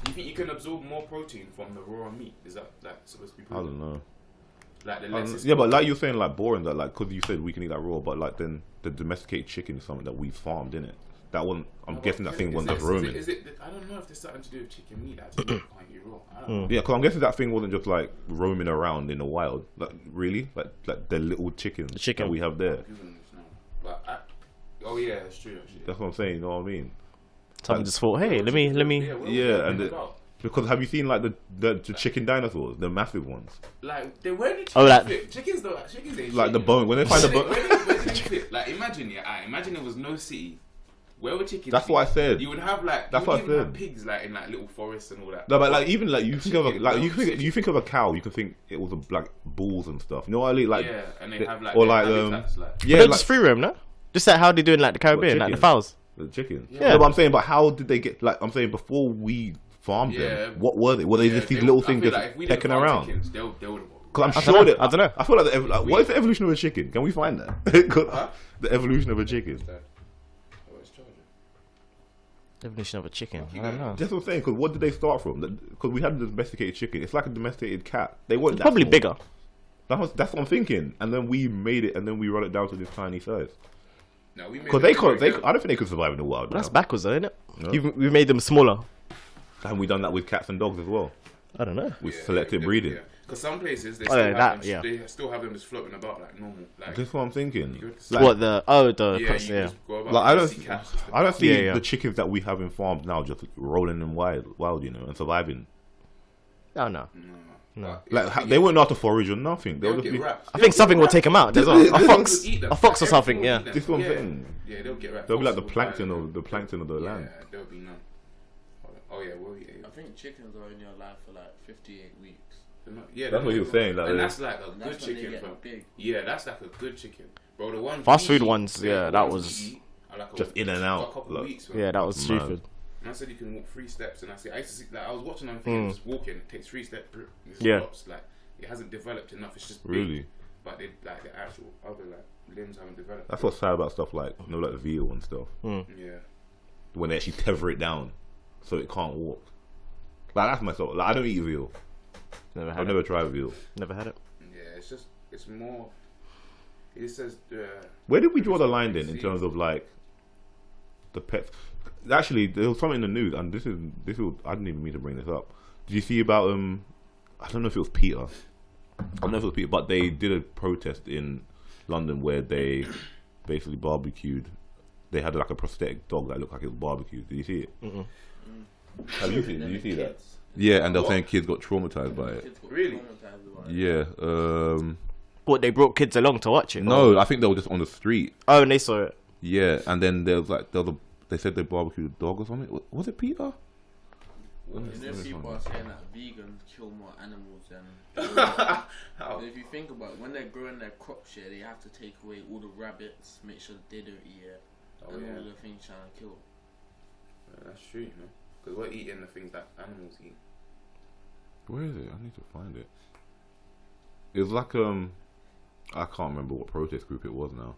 Speaker 2: you think you can absorb more protein from the raw meat? Is that like supposed to be
Speaker 1: I
Speaker 2: proven?
Speaker 1: don't know.
Speaker 2: Like the less it's
Speaker 1: Yeah, but like you're saying, like boring that, like, because you said we can eat that raw, but like then the domesticated chicken is something that we farmed in it. that one. I'm
Speaker 2: No,
Speaker 1: guessing
Speaker 2: but
Speaker 1: that thing
Speaker 2: is
Speaker 1: wasn't just
Speaker 2: it-
Speaker 1: roaming.
Speaker 2: Is it? I don't know if there's something to do with chicken meat. I just can't eat raw. I don't know.
Speaker 1: Yeah, because I'm guessing that thing wasn't just like roaming around in the wild. Like really, like the little chickens
Speaker 3: chicken.
Speaker 1: that we have there.
Speaker 2: Googling this now. But oh yeah, it's true actually.
Speaker 1: That's what I'm saying. You know what I mean?
Speaker 3: Someone just thought, hey, let me.
Speaker 1: Yeah, and because have you seen like the chicken dinosaurs, the massive ones,
Speaker 2: like they where did
Speaker 3: Oh, that-
Speaker 2: fit? Chickens don't. Chickens ain't
Speaker 1: like
Speaker 2: shit,
Speaker 1: the
Speaker 2: you know.
Speaker 1: bone when they find the
Speaker 2: Where
Speaker 1: bone.
Speaker 2: did they fit? Like imagine, imagine there was no city. Where would chickens?
Speaker 1: That's
Speaker 2: be?
Speaker 1: what I said.
Speaker 2: You would have like.
Speaker 1: That's
Speaker 2: you would
Speaker 1: what I
Speaker 2: even have
Speaker 1: said.
Speaker 2: pigs like in like little forests and all that.
Speaker 1: No, but like even like you think of a,
Speaker 2: Chicken,
Speaker 1: like
Speaker 2: no,
Speaker 1: you think of a cow, you can think it was like bulls and stuff. You know what I mean? Like
Speaker 2: Yeah, and they
Speaker 1: the-
Speaker 2: have like
Speaker 1: or
Speaker 2: their
Speaker 1: like
Speaker 2: habitats, like
Speaker 3: Yeah,
Speaker 1: yeah,
Speaker 3: just free roam, no? Just like how they do in like the Caribbean, like the
Speaker 1: chickens?
Speaker 3: fowls.
Speaker 1: the chicken.
Speaker 2: Yeah.
Speaker 1: No, but I'm saying, but how did they get? Like I'm saying, before we farmed
Speaker 2: Yeah.
Speaker 1: them, what were they? Were they just these
Speaker 2: they-
Speaker 1: little
Speaker 2: I
Speaker 1: things
Speaker 2: feel
Speaker 1: just
Speaker 2: like if we didn't
Speaker 1: pecking
Speaker 2: farm
Speaker 1: around?
Speaker 2: chickens, they would.
Speaker 1: Because I'm
Speaker 3: I
Speaker 1: sure
Speaker 3: dunno,
Speaker 1: that
Speaker 3: I dunno.
Speaker 1: I feel like, what is the evolution of a chicken? Can we find that? 'Cause the evolution of a chicken.
Speaker 3: Definition of a chicken. I don't know.
Speaker 1: That's what I'm saying. Because what did they start from? Because we had a domesticated chicken. It's like a domesticated cat. They weren't that
Speaker 3: Probably
Speaker 1: small.
Speaker 3: bigger.
Speaker 1: That's what I'm thinking. And then we made it, and then we run it down to this tiny size.
Speaker 2: No, we made
Speaker 1: Because
Speaker 2: it
Speaker 1: they can't.
Speaker 2: very
Speaker 1: I don't think they could survive in the wild.
Speaker 3: That's
Speaker 1: now.
Speaker 3: backwards, though, isn't it?
Speaker 1: No.
Speaker 3: We made them smaller.
Speaker 1: And we done that with cats and dogs as well.
Speaker 3: I don't know.
Speaker 1: With selective breeding.
Speaker 2: Because some places they
Speaker 3: Oh,
Speaker 2: still,
Speaker 3: yeah,
Speaker 2: have
Speaker 3: that,
Speaker 2: them,
Speaker 3: yeah.
Speaker 2: they still have them just floating about like normal. Like
Speaker 1: That's what I'm thinking.
Speaker 2: you go to
Speaker 1: Like,
Speaker 3: What the? Oh, the.
Speaker 2: yeah, you
Speaker 3: Yeah.
Speaker 2: just go about.
Speaker 1: Like I
Speaker 2: you
Speaker 1: don't,
Speaker 2: see cats just
Speaker 1: I don't see
Speaker 3: Yeah.
Speaker 1: the chickens that we have in farms now just rolling in wild, you know, and surviving.
Speaker 3: Oh no.
Speaker 2: no.
Speaker 1: Like they wouldn't have to forage or nothing. They'll
Speaker 2: They'll
Speaker 1: just
Speaker 2: get
Speaker 1: be.
Speaker 2: wrapped.
Speaker 3: I think something will take them out. There's
Speaker 1: This-
Speaker 3: a
Speaker 1: this-
Speaker 3: fox,
Speaker 2: Eat them.
Speaker 3: a fox or
Speaker 2: Everything
Speaker 3: something.
Speaker 2: will
Speaker 3: Yeah.
Speaker 2: eat them.
Speaker 1: This is what I'm
Speaker 2: Yeah.
Speaker 1: saying.
Speaker 2: Yeah, they'll get wrapped.
Speaker 1: They'll be like the
Speaker 2: Foxes will
Speaker 1: plankton
Speaker 2: die.
Speaker 1: of the land.
Speaker 2: Yeah, there'll be none. Oh yeah, well yeah.
Speaker 4: I think chickens are only alive for like 58 weeks.
Speaker 2: Yeah,
Speaker 1: That's what he was saying. Like,
Speaker 2: and that's like a
Speaker 4: And
Speaker 2: good
Speaker 4: that's when they
Speaker 2: chicken,
Speaker 4: get
Speaker 2: bro.
Speaker 4: big.
Speaker 2: Yeah, that's like a good chicken, bro. The ones
Speaker 3: Fast
Speaker 2: we
Speaker 3: food
Speaker 2: eat,
Speaker 3: ones, yeah,
Speaker 2: the
Speaker 3: that
Speaker 2: ones
Speaker 3: was-
Speaker 2: we eat are like
Speaker 1: just in and out,
Speaker 2: A couple
Speaker 1: like-
Speaker 2: weeks, man.
Speaker 3: Yeah, that was
Speaker 1: Mad.
Speaker 3: stupid.
Speaker 2: And I said you can walk 3 steps, and I used to see, like I was watching on thing, just walking. It takes 3 steps. It
Speaker 3: Yeah.
Speaker 2: stops. Like it hasn't developed enough. It's just big,
Speaker 1: Really?
Speaker 2: but they like the actual other like limbs haven't developed.
Speaker 1: That's what's sad about stuff like like veal and stuff.
Speaker 2: Yeah.
Speaker 1: When they actually tether it down so it can't walk. Like that's myself. Like I don't eat veal.
Speaker 3: Never had
Speaker 1: I've
Speaker 3: it.
Speaker 1: never tried veal.
Speaker 3: Never had it.
Speaker 2: Yeah, it's more. It says.
Speaker 1: Where did we draw the line then in terms of like the pets? Actually, there was something in the news, and this is I didn't even mean to bring this up. Did you see about I don't know if it was Peter. I don't know if it was Peter, but they did a protest in London where they basically barbecued. They had like a prosthetic dog that looked like it was barbecued. Did you see it? Have you seen? Did you see that?
Speaker 4: Kids.
Speaker 1: Yeah, and they're saying kids got traumatized by it.
Speaker 4: Kids got
Speaker 2: Really?
Speaker 4: traumatized by it.
Speaker 1: Yeah.
Speaker 3: What, they brought kids along to watch it?
Speaker 1: No, I think they were just on the street.
Speaker 3: Oh, and they saw it.
Speaker 1: Yeah, and then there was like they said they barbecued a dog or something. Was it Peter?
Speaker 4: You know, people are saying that vegans kill more animals than.
Speaker 2: How?
Speaker 4: But if you think about it, when they're growing their crops here, they have to take away all the rabbits, make sure they don't eat it,
Speaker 2: Oh,
Speaker 4: and
Speaker 2: yeah.
Speaker 4: all the things trying to kill.
Speaker 2: That's true, you know. Because we're eating the things that animals eat.
Speaker 1: Where is it? I need to find it. It was like I can't remember what protest group it was now.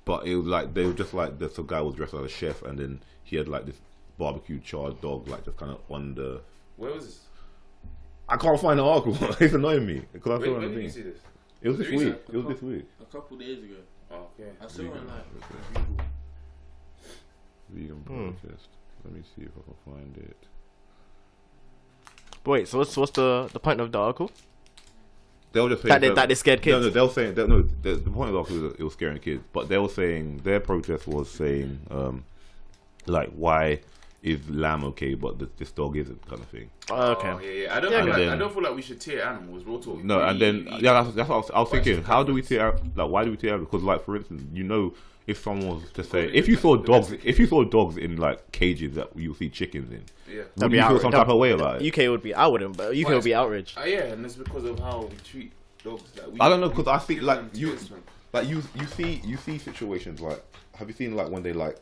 Speaker 1: But it was like they were just like some guy was dressed as a chef, and then he had like this barbecue charred dog, like just kind of on the.
Speaker 2: Where was this?
Speaker 1: I can't find the article. It's annoying me because I saw it
Speaker 2: When
Speaker 1: on the
Speaker 2: did you
Speaker 1: thing.
Speaker 2: see this?
Speaker 1: It was this
Speaker 2: Recent?
Speaker 1: week. It was this week.
Speaker 4: A couple days ago,
Speaker 2: Oh, okay.
Speaker 4: I saw it
Speaker 1: Vegan.
Speaker 4: on like Google.
Speaker 1: Vegan protest. Let me see if I can find it.
Speaker 3: Wait, so what's the point of the article?
Speaker 1: They were just saying
Speaker 3: That they scared kids?
Speaker 1: No, they were saying the point of the article was that it was scaring kids, but they were saying their protest was saying like why is lamb okay but this dog isn't, kind of thing.
Speaker 3: Oh, okay.
Speaker 2: Oh, yeah. I don't
Speaker 3: Yeah,
Speaker 2: feel
Speaker 1: and
Speaker 2: like
Speaker 1: then-
Speaker 2: I don't feel like we should tear animals. Real talk.
Speaker 1: No, and then
Speaker 2: We-
Speaker 1: that's what I was thinking.
Speaker 2: should
Speaker 1: How do we
Speaker 2: preference?
Speaker 1: tear like why do we tear? Because like for instance, you know, if someone was to say
Speaker 2: Probably
Speaker 1: if you saw dogs
Speaker 2: domesticated.
Speaker 1: in like cages that you see chickens in,
Speaker 2: Yeah.
Speaker 1: would you feel some type of way about it?
Speaker 3: UK would be. I wouldn't, but UK
Speaker 2: Why?
Speaker 3: would be outraged.
Speaker 2: Yeah, and it's because of how we treat dogs. Like, we,
Speaker 1: I don't know, because I think
Speaker 2: give
Speaker 1: like
Speaker 2: them
Speaker 1: you
Speaker 2: tips, man.
Speaker 1: like you see situations like, have you seen like when they like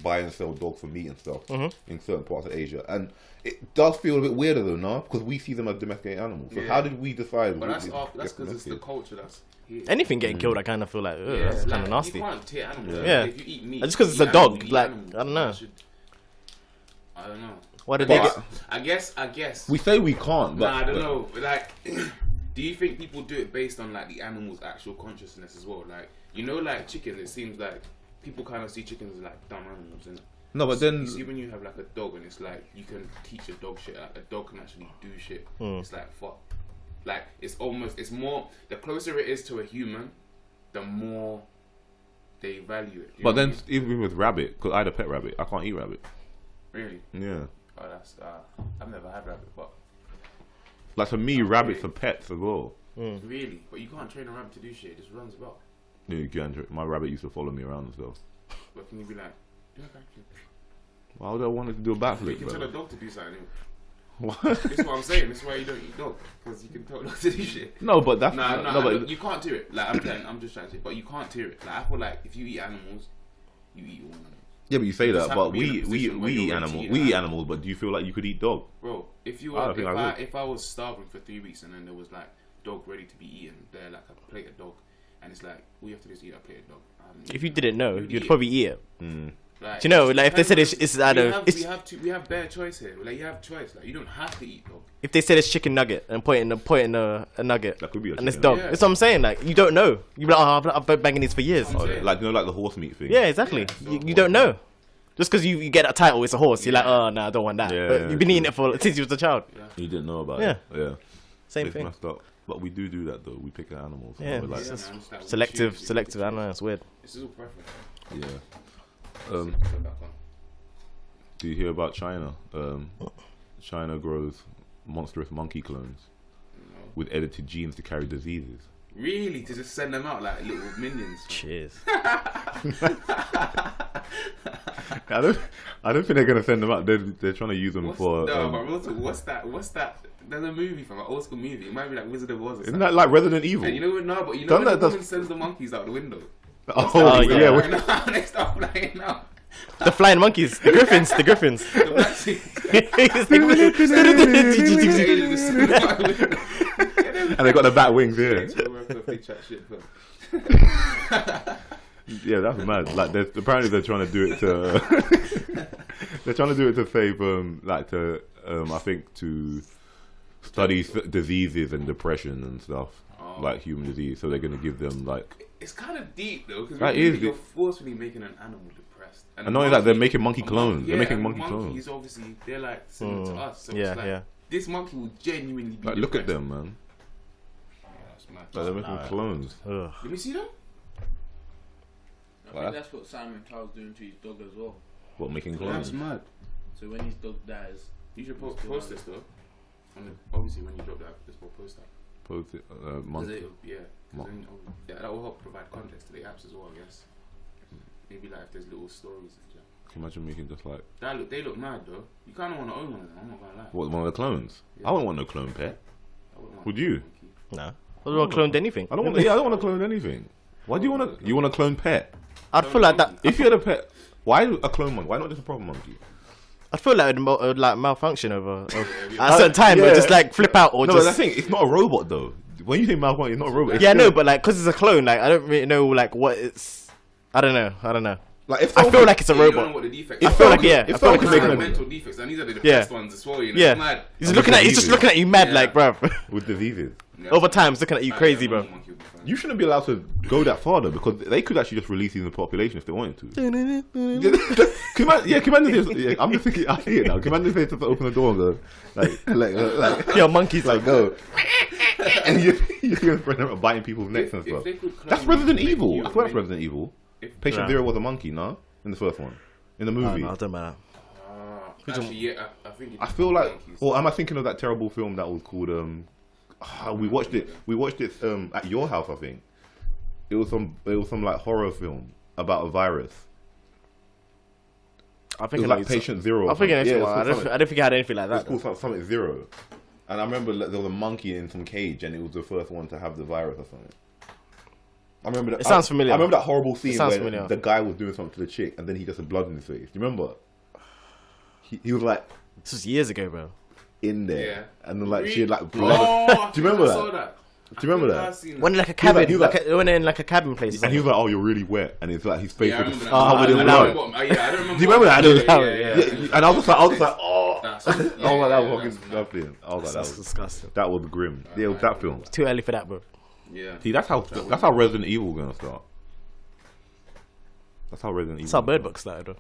Speaker 1: buy and sell dogs for meat and stuff in certain parts of Asia, and it does feel a bit weirder though now because we see them as domesticated animals. So
Speaker 2: Yeah.
Speaker 1: how did we decide?
Speaker 2: But that's
Speaker 1: we-
Speaker 2: because it's the
Speaker 1: domesticated?
Speaker 2: culture that's here.
Speaker 3: Anything getting killed, I kind of feel like, ugh,
Speaker 2: Yeah,
Speaker 3: that's kind
Speaker 2: like,
Speaker 3: of nasty.
Speaker 2: You can't tear animals.
Speaker 1: Yeah.
Speaker 3: Yeah.
Speaker 2: If you eat meat,
Speaker 3: Just 'cause
Speaker 2: you
Speaker 3: it's a
Speaker 2: eat
Speaker 3: dog,
Speaker 2: animals, you eat
Speaker 3: like,
Speaker 2: animals.
Speaker 3: I don't know.
Speaker 2: I don't know.
Speaker 3: Why did they
Speaker 1: But
Speaker 3: get?
Speaker 2: I guess.
Speaker 1: We say we can't, but
Speaker 2: Nah, I don't know. Like, do you think people do it based on like the animal's actual consciousness as well? Like, you know, like chickens, it seems like people kind of see chickens as like dumb animals, innit?
Speaker 1: No, but then
Speaker 2: You see when you have like a dog and it's like you can teach a dog shit. Like a dog can actually do shit. It's like fuck. Like it's more. The closer it is to a human, the more they value it. You
Speaker 1: but
Speaker 2: know
Speaker 1: then
Speaker 2: what
Speaker 1: even with rabbit, because I had a pet rabbit, I can't eat rabbit.
Speaker 2: I mean? Really?
Speaker 1: Yeah.
Speaker 2: Oh, that's I've never had rabbit, but
Speaker 1: Like for me, rabbits are pets as well.
Speaker 2: really, but you can't train a rabbit to do shit. It just runs about.
Speaker 1: Yeah, you can. My rabbit used to follow me around and stuff.
Speaker 2: But can you be like, do a backflip?
Speaker 1: Why would I want it to do a
Speaker 2: You
Speaker 1: backflip,
Speaker 2: can tell
Speaker 1: bro?
Speaker 2: a dog to do something.
Speaker 1: What?
Speaker 2: This is what I'm saying. This is why you don't eat dog, because you can tell a dog to do shit.
Speaker 1: No, but that's
Speaker 2: No,
Speaker 1: but
Speaker 2: you can't do it. Like I'm just trying to say, but you can't do it. Like I feel like if you eat animals, you eat all animals.
Speaker 1: yeah, but you say
Speaker 2: You just
Speaker 1: that,
Speaker 2: have
Speaker 1: but
Speaker 2: to be in a
Speaker 1: we
Speaker 2: position where
Speaker 1: eat
Speaker 2: you're ready to
Speaker 1: animals.
Speaker 2: eat
Speaker 1: We
Speaker 2: an
Speaker 1: eat
Speaker 2: animal.
Speaker 1: animals, but do you feel like you could eat dog?
Speaker 2: Bro, if you
Speaker 1: I
Speaker 2: were,
Speaker 1: don't think I would.
Speaker 2: if I was starving for 3 weeks and then there was like dog ready to be eaten, there like a plate of dog, and it's like all you have to do is eat a plate of dog.
Speaker 3: If you didn't know,
Speaker 2: You'd
Speaker 3: you'd
Speaker 2: eat
Speaker 3: probably eat it.
Speaker 2: Like,
Speaker 3: Do you know,
Speaker 2: it
Speaker 3: like, if they said
Speaker 2: depends
Speaker 3: it's
Speaker 2: on-
Speaker 3: out
Speaker 2: we
Speaker 3: of-
Speaker 2: have,
Speaker 3: it's-
Speaker 2: we have bare choice here. Like you have choice. Like you don't have to eat dog.
Speaker 3: If they said it's chicken nugget and point in a nugget,
Speaker 1: That could be a
Speaker 3: and it's
Speaker 1: chicken
Speaker 3: dog.
Speaker 2: nugget.
Speaker 3: That's what I'm saying. Like you don't know. You be like, oh, I've been banging these for years.
Speaker 2: Oh, yeah.
Speaker 1: Like like the horse meat thing.
Speaker 3: Yeah, exactly.
Speaker 2: Yeah,
Speaker 3: you,
Speaker 2: so-
Speaker 3: you don't know. Just because you get that title, it's a horse. You're like,
Speaker 2: Yeah.
Speaker 3: oh no, I don't want that.
Speaker 1: Yeah,
Speaker 3: but
Speaker 1: yeah,
Speaker 3: you've been
Speaker 1: true.
Speaker 3: eating it for since you was a child.
Speaker 1: You didn't know about
Speaker 3: Yeah.
Speaker 1: it. Yeah.
Speaker 3: Same
Speaker 1: It's
Speaker 3: thing.
Speaker 1: messed up. But we do that though. We pick our animals.
Speaker 3: Yeah,
Speaker 1: We're like,
Speaker 3: it's just
Speaker 2: man, it's like we
Speaker 3: selective.
Speaker 2: choose,
Speaker 3: Selective.
Speaker 2: we
Speaker 3: I don't know. It's weird.
Speaker 2: This is all preference.
Speaker 1: yeah.
Speaker 2: Go back on.
Speaker 1: Do you hear about China? China grows monstrous monkey clones
Speaker 2: No.
Speaker 1: with edited genes to carry diseases.
Speaker 2: Really, to just send them out like little minions.
Speaker 3: Cheers.
Speaker 1: I don't think they're gonna send them out. They're trying to use them for.
Speaker 2: What's that? There's a movie from an old school movie. It might be like Wizard of Oz or
Speaker 1: Isn't
Speaker 2: something.
Speaker 1: that like Resident Evil?
Speaker 2: And you know what? No, but you know
Speaker 1: Don't
Speaker 2: when
Speaker 1: that-
Speaker 2: the woman
Speaker 1: that's-
Speaker 2: sends the monkeys out the window.
Speaker 1: Oh, yeah.
Speaker 3: yeah.
Speaker 2: Now they start flying out.
Speaker 3: The flying monkeys. The griffins. The griffins.
Speaker 2: The black sheep.
Speaker 1: And they got the bat wings here. Yeah, that's mad. Like, apparently they're trying to do it to. They're trying to do it to save, I think to study diseases and depression and stuff, like human disease. So they're gonna give them like.
Speaker 2: It's kind of deep though, because
Speaker 1: That is
Speaker 2: you're
Speaker 1: deep.
Speaker 2: forcefully making an animal depressed.
Speaker 1: And not only that, they're making monkey clones. They're making
Speaker 2: and
Speaker 1: monkey
Speaker 2: monkeys
Speaker 1: clones.
Speaker 2: obviously they're like similar to us. So
Speaker 3: Yeah,
Speaker 2: it's like,
Speaker 3: yeah.
Speaker 2: this monkey will genuinely be
Speaker 1: Like, look at
Speaker 2: depressed.
Speaker 1: them, man.
Speaker 2: Yeah, that's mad.
Speaker 1: Like, they're making clones.
Speaker 3: Ugh.
Speaker 2: Let me see them.
Speaker 4: I think that's what Simon Cowell's doing to his dog as well.
Speaker 1: What, making clones?
Speaker 2: mad.
Speaker 4: So when his dog dies,
Speaker 2: You should post this though. And then obviously when you drop that, just post that.
Speaker 1: Post it,
Speaker 2: 'Cause
Speaker 1: monkey.
Speaker 2: it- yeah, 'cause then, yeah, that will help provide context to the apps as well, I guess. Maybe like if there's little stories. And shit.
Speaker 1: Can you imagine making just like
Speaker 2: They look mad though. You kind of want to own one of them. I'm not gonna lie.
Speaker 1: what, one of the clones?
Speaker 2: Yeah.
Speaker 1: I wouldn't want no clone pet.
Speaker 2: I wouldn't want
Speaker 1: Would
Speaker 2: a
Speaker 1: you?
Speaker 2: monkey.
Speaker 3: No. I don't want cloned anything.
Speaker 1: I don't want. Yeah, I don't want to clone anything. Why do you want to? You want to clone pet?
Speaker 3: I'd feel like that.
Speaker 1: If you had a pet, why a clone monkey? Why not just a proper monkey?
Speaker 3: I'd feel like it would like malfunction over
Speaker 2: yeah.
Speaker 3: at a certain time,
Speaker 1: Yeah.
Speaker 3: or just like flip out, or
Speaker 1: No, but
Speaker 3: just.
Speaker 1: the thing, it's not a robot though. When you say malfunction, it's not a robot. It's
Speaker 3: Yeah,
Speaker 1: still-
Speaker 3: no, but like, cause it's a clone, like I don't really know like what it's. I don't know.
Speaker 1: like if
Speaker 3: I feel like it's a
Speaker 2: Yeah, you don't know
Speaker 3: robot.
Speaker 2: what the defects
Speaker 3: I
Speaker 2: are.
Speaker 3: feel like
Speaker 1: if
Speaker 3: I feel
Speaker 1: someone
Speaker 3: like
Speaker 1: can
Speaker 3: it's
Speaker 1: make
Speaker 3: a
Speaker 1: an-
Speaker 3: robot.
Speaker 2: mental defects, and these are the
Speaker 3: Yeah.
Speaker 2: first ones as well. You know,
Speaker 3: Yeah,
Speaker 2: it's mad.
Speaker 3: he's looking at just looking at you mad,
Speaker 2: Yeah.
Speaker 3: like, bruv.
Speaker 1: with diseases.
Speaker 2: Yeah.
Speaker 3: Over time, he's looking at you crazy,
Speaker 2: bro.
Speaker 3: bro.
Speaker 1: You shouldn't be allowed to go that far though, because they could actually just release these in the population if they wanted to. Can you imagine if, yeah, I'm just thinking, I see it now. Can you imagine if they just open the door and go, like
Speaker 3: Yo, monkeys,
Speaker 1: like go, and you see them spreading around, biting people's necks and stuff. That's Resident Evil. I thought that's Resident Evil. Patient
Speaker 3: Nah.
Speaker 1: Zero was a monkey, no? In the first one, in the movie.
Speaker 3: No, I don't know.
Speaker 2: Actually, yeah, I think.
Speaker 1: I feel like, or am I thinking of that terrible film that was called? We watched it. We watched it at your house, I think. It was some like horror film about a virus.
Speaker 3: I
Speaker 1: It
Speaker 3: think
Speaker 1: was like Patient Zero.
Speaker 3: I think
Speaker 1: Yeah,
Speaker 3: I
Speaker 1: it was
Speaker 3: don't
Speaker 1: called
Speaker 3: think it had anything like
Speaker 1: It's
Speaker 3: that.
Speaker 1: called
Speaker 3: though.
Speaker 1: something Zero. And I remember there was a monkey in some cage, and it was the first one to have the virus or something. I remember that.
Speaker 3: It sounds familiar.
Speaker 1: I remember that horrible scene
Speaker 3: sounds
Speaker 1: where
Speaker 3: familiar.
Speaker 1: the guy was doing something to the chick, and then he just had blood in his face. Do you remember? He was like
Speaker 3: This was years ago, bro.
Speaker 1: in there,
Speaker 2: Yeah.
Speaker 1: and then like she had like blood.
Speaker 2: Oh,
Speaker 1: Do you remember
Speaker 2: I saw
Speaker 1: that? Do you remember that?
Speaker 3: When in like a cabin,
Speaker 1: he was like-
Speaker 3: when in like a cabin place.
Speaker 1: And he was like, "Oh, you're really wet," and it's like his face
Speaker 2: Yeah, I
Speaker 1: was
Speaker 2: remember
Speaker 1: just
Speaker 2: that.
Speaker 1: covered in
Speaker 2: I
Speaker 1: blood.
Speaker 2: remember- yeah, I don't remember.
Speaker 1: Do you remember that?
Speaker 2: Yeah.
Speaker 1: And I was just like, oh,
Speaker 2: That's-
Speaker 1: I was like, that was
Speaker 2: yeah,
Speaker 1: fucking
Speaker 2: that's
Speaker 1: nothing. I was like,
Speaker 3: That's disgusting.
Speaker 1: that was grim. Yeah, it was that film.
Speaker 3: Too early for that, bro.
Speaker 2: Yeah.
Speaker 1: See, that's how Resident Evil gonna start. That's how Resident Evil.
Speaker 3: That's how Bird Box started, though.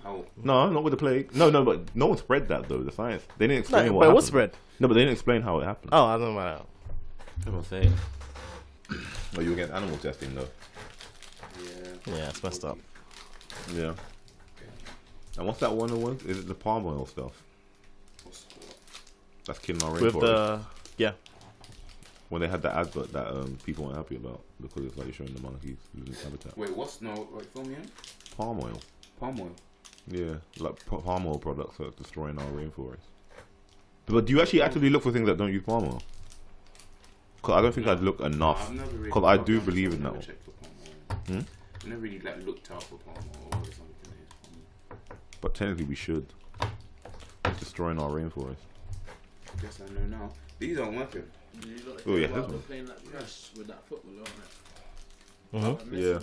Speaker 2: How?
Speaker 1: No, not with the plague. No, but no one spread that though. The science. They didn't explain
Speaker 3: No,
Speaker 1: what
Speaker 3: but it
Speaker 1: happened.
Speaker 3: was spread.
Speaker 1: No, but they didn't explain how it happened.
Speaker 3: Oh, I don't know about
Speaker 1: That's what I'm saying. Oh, you against animal testing though?
Speaker 2: Yeah.
Speaker 3: that. Yeah, it's messed up.
Speaker 1: Yeah. And what's that one? Is it the palm oil stuff? That's killing our
Speaker 3: With
Speaker 1: rainforest.
Speaker 3: the yeah,
Speaker 1: When they had that advert that people weren't happy about because it's like showing the monkeys losing habitat.
Speaker 2: Wait, what's no? Wait, film me in.
Speaker 1: Palm oil.
Speaker 2: Palm oil.
Speaker 1: Yeah, like palm oil products that are destroying our rainforest. But do you actually actively look for things that don't use palm oil? Because I don't think I'd look enough.
Speaker 2: I've never really.
Speaker 1: Because I do
Speaker 2: I've
Speaker 1: believe in
Speaker 2: never
Speaker 1: that one.
Speaker 2: checked for palm oil.
Speaker 1: Hmm?
Speaker 2: I've never really like looked out for palm oil or something. That is palm oil.
Speaker 1: But technically we should. It's destroying our rainforest.
Speaker 2: I guess I know now. These aren't working.
Speaker 4: You lot
Speaker 1: Oh, yeah,
Speaker 4: hear about
Speaker 1: this
Speaker 4: the
Speaker 1: one.
Speaker 4: plane that crashed with that footballer on it?
Speaker 3: Mhm.
Speaker 1: Yeah.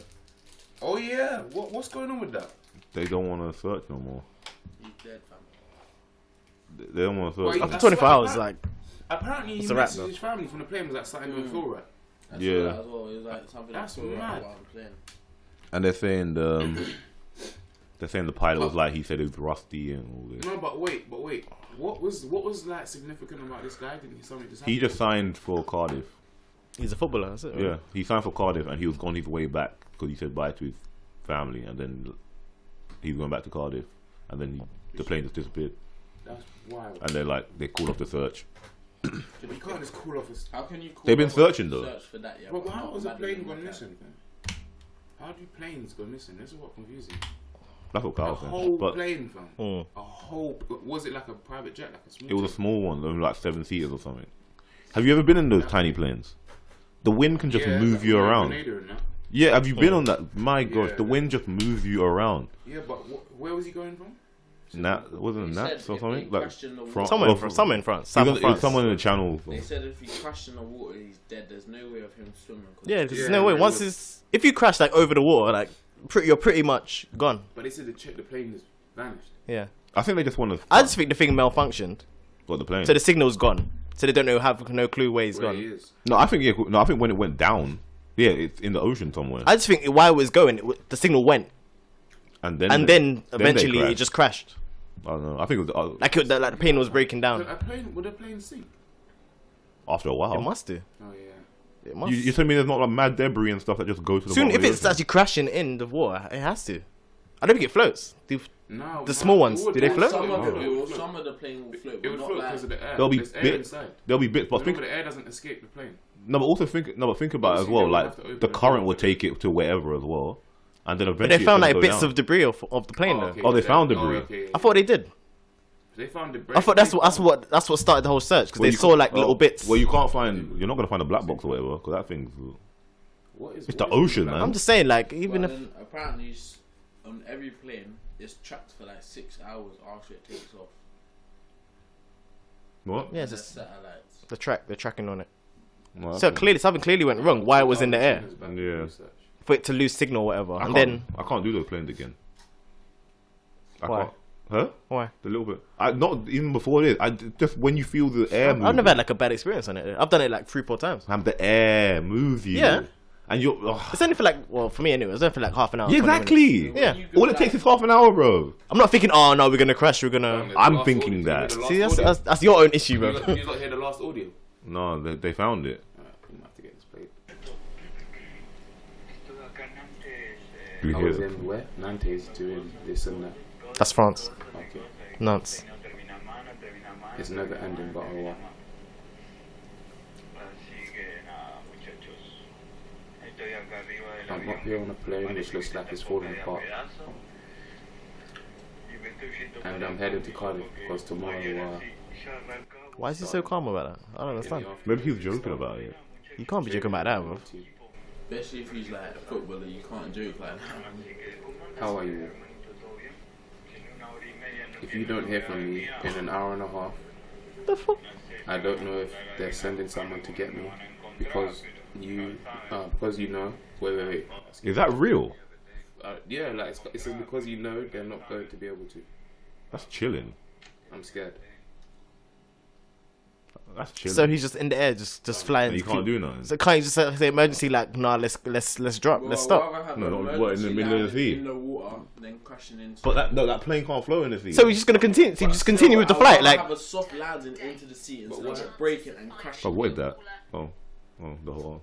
Speaker 2: Oh yeah. What's going on with that?
Speaker 1: They don't want to search no more.
Speaker 4: He's dead, fam.
Speaker 1: They don't want to
Speaker 2: Wait,
Speaker 1: search.
Speaker 3: After
Speaker 2: That's
Speaker 3: 24
Speaker 2: what
Speaker 3: hours,
Speaker 2: I-
Speaker 3: like
Speaker 2: Apparently he
Speaker 3: It's a wrap,
Speaker 2: messaged
Speaker 3: though.
Speaker 2: his family from the plane was like something don't feel right.
Speaker 4: I
Speaker 1: Yeah.
Speaker 4: saw that as well. It was like something
Speaker 2: That's
Speaker 4: I saw right
Speaker 2: mad.
Speaker 4: while I'm playing.
Speaker 1: And they're saying the pilot was like he said it was rusty and all this.
Speaker 2: No, but wait. What was like significant about this guy? Didn't he something just
Speaker 1: He
Speaker 2: happen?
Speaker 1: just signed for Cardiff.
Speaker 3: he's a footballer, that's it. right?
Speaker 1: Yeah, he signed for Cardiff and he was on his way back because he said bye to his family and then he was going back to Cardiff and then the plane just disappeared
Speaker 2: That's wild.
Speaker 1: and they called off the search.
Speaker 2: You can't just call off a.
Speaker 4: How can you call
Speaker 1: They've been
Speaker 4: up
Speaker 1: searching,
Speaker 4: and
Speaker 1: though.
Speaker 4: Search for that, yeah,
Speaker 2: But
Speaker 4: but
Speaker 2: how
Speaker 4: not
Speaker 2: was a
Speaker 4: that
Speaker 2: plane
Speaker 4: didn't
Speaker 2: gone
Speaker 4: work out.
Speaker 2: missing? Then? How do planes go missing? This is what confusing.
Speaker 1: That's what
Speaker 2: A
Speaker 1: Carl said.
Speaker 2: whole
Speaker 1: But
Speaker 2: plane, fam.
Speaker 3: Mm.
Speaker 2: A whole. Was it like a private jet, like a small?
Speaker 1: it was a
Speaker 2: jet?
Speaker 1: small one, only like 7 seaters or something. Have you ever been in those tiny planes? The wind can just
Speaker 2: Yeah,
Speaker 1: move
Speaker 2: like
Speaker 1: you
Speaker 2: a
Speaker 1: around.
Speaker 2: Grenadier and that.
Speaker 1: Yeah, have you been on that? My gosh,
Speaker 2: Yeah.
Speaker 1: the wind just moves you around.
Speaker 2: Yeah, but where was he going from?
Speaker 1: Wasn't it
Speaker 4: He
Speaker 1: Nats
Speaker 4: said
Speaker 1: or
Speaker 4: if
Speaker 1: something?
Speaker 4: they
Speaker 1: Like
Speaker 4: crashed in the
Speaker 1: from,
Speaker 4: water-
Speaker 3: Somewhere in France,
Speaker 1: It
Speaker 3: south of
Speaker 1: was
Speaker 3: France.
Speaker 1: someone in the channel.
Speaker 4: They said if he crashed in the water, he's dead. There's no way of him swimming.
Speaker 3: Yeah, because there's
Speaker 2: Yeah,
Speaker 3: no way.
Speaker 2: it
Speaker 3: Once
Speaker 2: was-
Speaker 3: it's if you crash like over the water, like you're pretty much gone.
Speaker 2: But they said the plane just vanished.
Speaker 3: Yeah,
Speaker 1: I think they just want to.
Speaker 3: I just think the thing malfunctioned,
Speaker 1: Got the plane.
Speaker 3: so the signal's gone. So they don't know, have no clue where he's
Speaker 2: Where
Speaker 3: gone.
Speaker 2: he is.
Speaker 1: No, I think when it went down, yeah, it's in the ocean somewhere.
Speaker 3: I just think while it was going, the signal went,
Speaker 1: and then
Speaker 3: then
Speaker 1: they
Speaker 3: eventually it
Speaker 1: crashed.
Speaker 3: just crashed.
Speaker 1: I don't know. I think it was
Speaker 3: Like like the plane was breaking down.
Speaker 2: Would a plane sink?
Speaker 1: after a while.
Speaker 3: It must do.
Speaker 2: Oh yeah.
Speaker 3: It must.
Speaker 1: You telling me there's not like mad debris and stuff that just go to the
Speaker 3: Soon,
Speaker 1: bottom
Speaker 3: if
Speaker 1: of the
Speaker 3: it's
Speaker 1: ocean?
Speaker 3: actually crashing in the water, it has to. I don't think it floats.
Speaker 2: No.
Speaker 3: The small ones, do they float?
Speaker 4: Some of,
Speaker 2: It
Speaker 4: it will,
Speaker 2: would float.
Speaker 4: some of the plane will float,
Speaker 2: It
Speaker 4: but
Speaker 2: would
Speaker 4: not
Speaker 2: float
Speaker 4: like.
Speaker 2: because of the air.
Speaker 1: There'll be
Speaker 2: There's air
Speaker 1: bits.
Speaker 2: inside.
Speaker 1: There'll be bits, but
Speaker 2: Remember,
Speaker 1: think
Speaker 2: the air doesn't escape the plane.
Speaker 1: no, but also think about it as
Speaker 2: Obviously,
Speaker 1: well.
Speaker 2: they would
Speaker 1: Like
Speaker 2: have to open
Speaker 1: the
Speaker 2: the
Speaker 1: current
Speaker 2: door.
Speaker 1: will take it to wherever as well, and then
Speaker 3: But
Speaker 1: eventually
Speaker 3: they found
Speaker 1: it's
Speaker 3: like
Speaker 1: gonna
Speaker 3: bits
Speaker 1: go
Speaker 3: of debris of the plane though.
Speaker 2: okay,
Speaker 1: Oh, they
Speaker 2: yeah.
Speaker 1: found debris.
Speaker 2: okay.
Speaker 3: I thought they did.
Speaker 2: They found debris.
Speaker 3: I thought that's what started the whole search because
Speaker 1: Well,
Speaker 3: they
Speaker 1: you
Speaker 3: saw
Speaker 1: can't-
Speaker 3: like little bits.
Speaker 1: Well, you're not gonna find a black box or whatever because that thing's.
Speaker 2: What is?
Speaker 1: It's
Speaker 2: what
Speaker 1: the
Speaker 2: is
Speaker 1: ocean,
Speaker 2: that?
Speaker 1: man.
Speaker 3: I'm just saying, like
Speaker 4: But
Speaker 3: even if
Speaker 4: then apparently on every plane, it's tracked for like 6 hours after it takes off.
Speaker 1: What?
Speaker 3: yeah, it's
Speaker 4: There's
Speaker 3: just
Speaker 4: satellites.
Speaker 3: they're tracking on it.
Speaker 1: Well,
Speaker 3: So
Speaker 1: that's-
Speaker 3: something clearly went wrong while it was in the air
Speaker 1: Yeah.
Speaker 3: for it to lose signal or whatever.
Speaker 1: I
Speaker 3: And
Speaker 1: can't-
Speaker 3: then
Speaker 1: I can't do those planes again. I
Speaker 3: Why?
Speaker 1: can't. Huh?
Speaker 3: why?
Speaker 1: The little bit. Not even before this. Just when you feel the air.
Speaker 3: I've never had like a bad experience on it. I've done it like 3-4 times.
Speaker 1: Have the air move you.
Speaker 3: Yeah.
Speaker 1: And you're.
Speaker 3: It's only for like, well, for me anyway, it's only for like half an hour.
Speaker 1: Yeah,
Speaker 3: 20 minutes.
Speaker 1: exactly.
Speaker 3: Yeah.
Speaker 4: When you go
Speaker 1: All it
Speaker 4: down-
Speaker 1: takes is half an hour, bro.
Speaker 3: I'm not thinking, oh no, we're gonna crash. We're gonna.
Speaker 1: I'm thinking that.
Speaker 3: See, that's your own issue, bro.
Speaker 2: You not hear the last audio?
Speaker 1: No, they found it.
Speaker 2: Alright, we might have to get this played.
Speaker 1: You
Speaker 2: I
Speaker 1: hear
Speaker 2: was
Speaker 1: it?
Speaker 2: in where? Nantes doing this and that.
Speaker 3: That's France.
Speaker 2: Okay.
Speaker 3: Nuts.
Speaker 2: It's never ending, but alright. I'm up here on a plane which looks like it's falling apart. And I'm headed to Cardiff because tomorrow
Speaker 3: Why is he so calm about that? I don't
Speaker 2: in
Speaker 3: understand.
Speaker 2: the afternoon,
Speaker 1: Maybe he was joking about it.
Speaker 3: You can't be joking about that, bro.
Speaker 4: Especially if he's like a footballer, you can't joke like that.
Speaker 2: How are you? If you don't hear from me in an hour and a half,
Speaker 3: The fuck?
Speaker 2: I don't know if they're sending someone to get me because you know. Wait.
Speaker 1: Is that real?
Speaker 2: Yeah, like it's because you know they're not going to be able to.
Speaker 1: That's chilling.
Speaker 2: I'm scared.
Speaker 1: That's chill.
Speaker 3: So he's just in the air, just flying.
Speaker 1: You can't do nothing.
Speaker 3: So can't you just say emergency like, nah, let's drop, let's stop.
Speaker 1: No, not what, in the middle of the sea?
Speaker 4: In the water, then crashing into.
Speaker 1: But that plane can't float in the sea.
Speaker 3: So he's just gonna continue. So you just continue with the flight, like.
Speaker 4: Have a soft landing into the sea instead of breaking and crashing.
Speaker 1: Avoid that. Oh, the whole.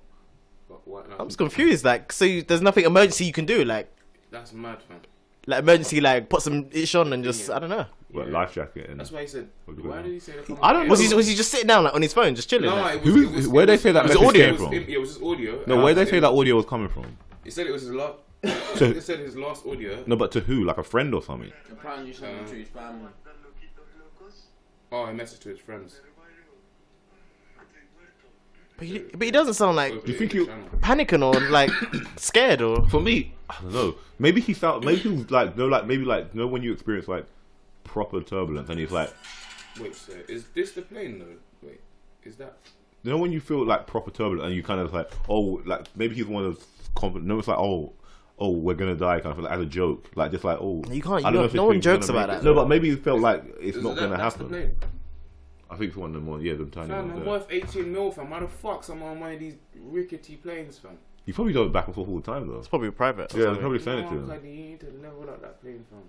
Speaker 3: I'm just confused. Like, so there's nothing emergency you can do, like.
Speaker 2: That's mad, fam.
Speaker 3: Like emergency, like put some ish on and just I don't know.
Speaker 1: Well, life jacket. And
Speaker 2: That's why he said. Why did he say that?
Speaker 1: I don't know.
Speaker 3: Was he just sitting down like on his phone, just chilling?
Speaker 2: No,
Speaker 3: Like?
Speaker 1: Where they say that message came from?
Speaker 2: It was his audio.
Speaker 1: No, where they say that audio was coming from?
Speaker 2: He said it was his last.
Speaker 1: So-
Speaker 2: He said his last audio.
Speaker 1: No, but to who? Like a friend or something?
Speaker 4: Apparently, something to his family.
Speaker 2: Oh, he messaged to his friends.
Speaker 3: But he doesn't sound like
Speaker 1: Do you think you?
Speaker 3: panicking or like scared or.
Speaker 1: For me, I don't know. Maybe he felt. Maybe he was like maybe when you experience like proper turbulence and he's like,
Speaker 2: Wait, sir, is this the plane though? Wait, is that?
Speaker 1: when you feel like proper turbulent and you kind of like, oh, like maybe he's one of those confident. No, it's like, oh, we're gonna die, kind of like as a joke, like just like, oh,
Speaker 3: You can't.
Speaker 1: I don't know if
Speaker 3: No
Speaker 1: this
Speaker 3: one
Speaker 1: thing's
Speaker 3: jokes
Speaker 1: gonna
Speaker 3: about
Speaker 1: make
Speaker 3: that.
Speaker 1: it. No, but maybe he felt like it's not gonna
Speaker 2: That's the
Speaker 1: happen.
Speaker 2: plane.
Speaker 1: I think it's one of them ones. Yeah, them tiny
Speaker 2: Fam,
Speaker 1: ones.
Speaker 2: I'm
Speaker 1: Yeah.
Speaker 2: worth 18 mil, fam. Why the fuck someone on one of these rickety planes, fam?
Speaker 1: He probably goes back and forth all the time though.
Speaker 3: It's probably private. or
Speaker 1: Yeah, they
Speaker 3: something.
Speaker 1: probably send it to
Speaker 2: No,
Speaker 1: him.
Speaker 2: like, you need to level up that plane, fam.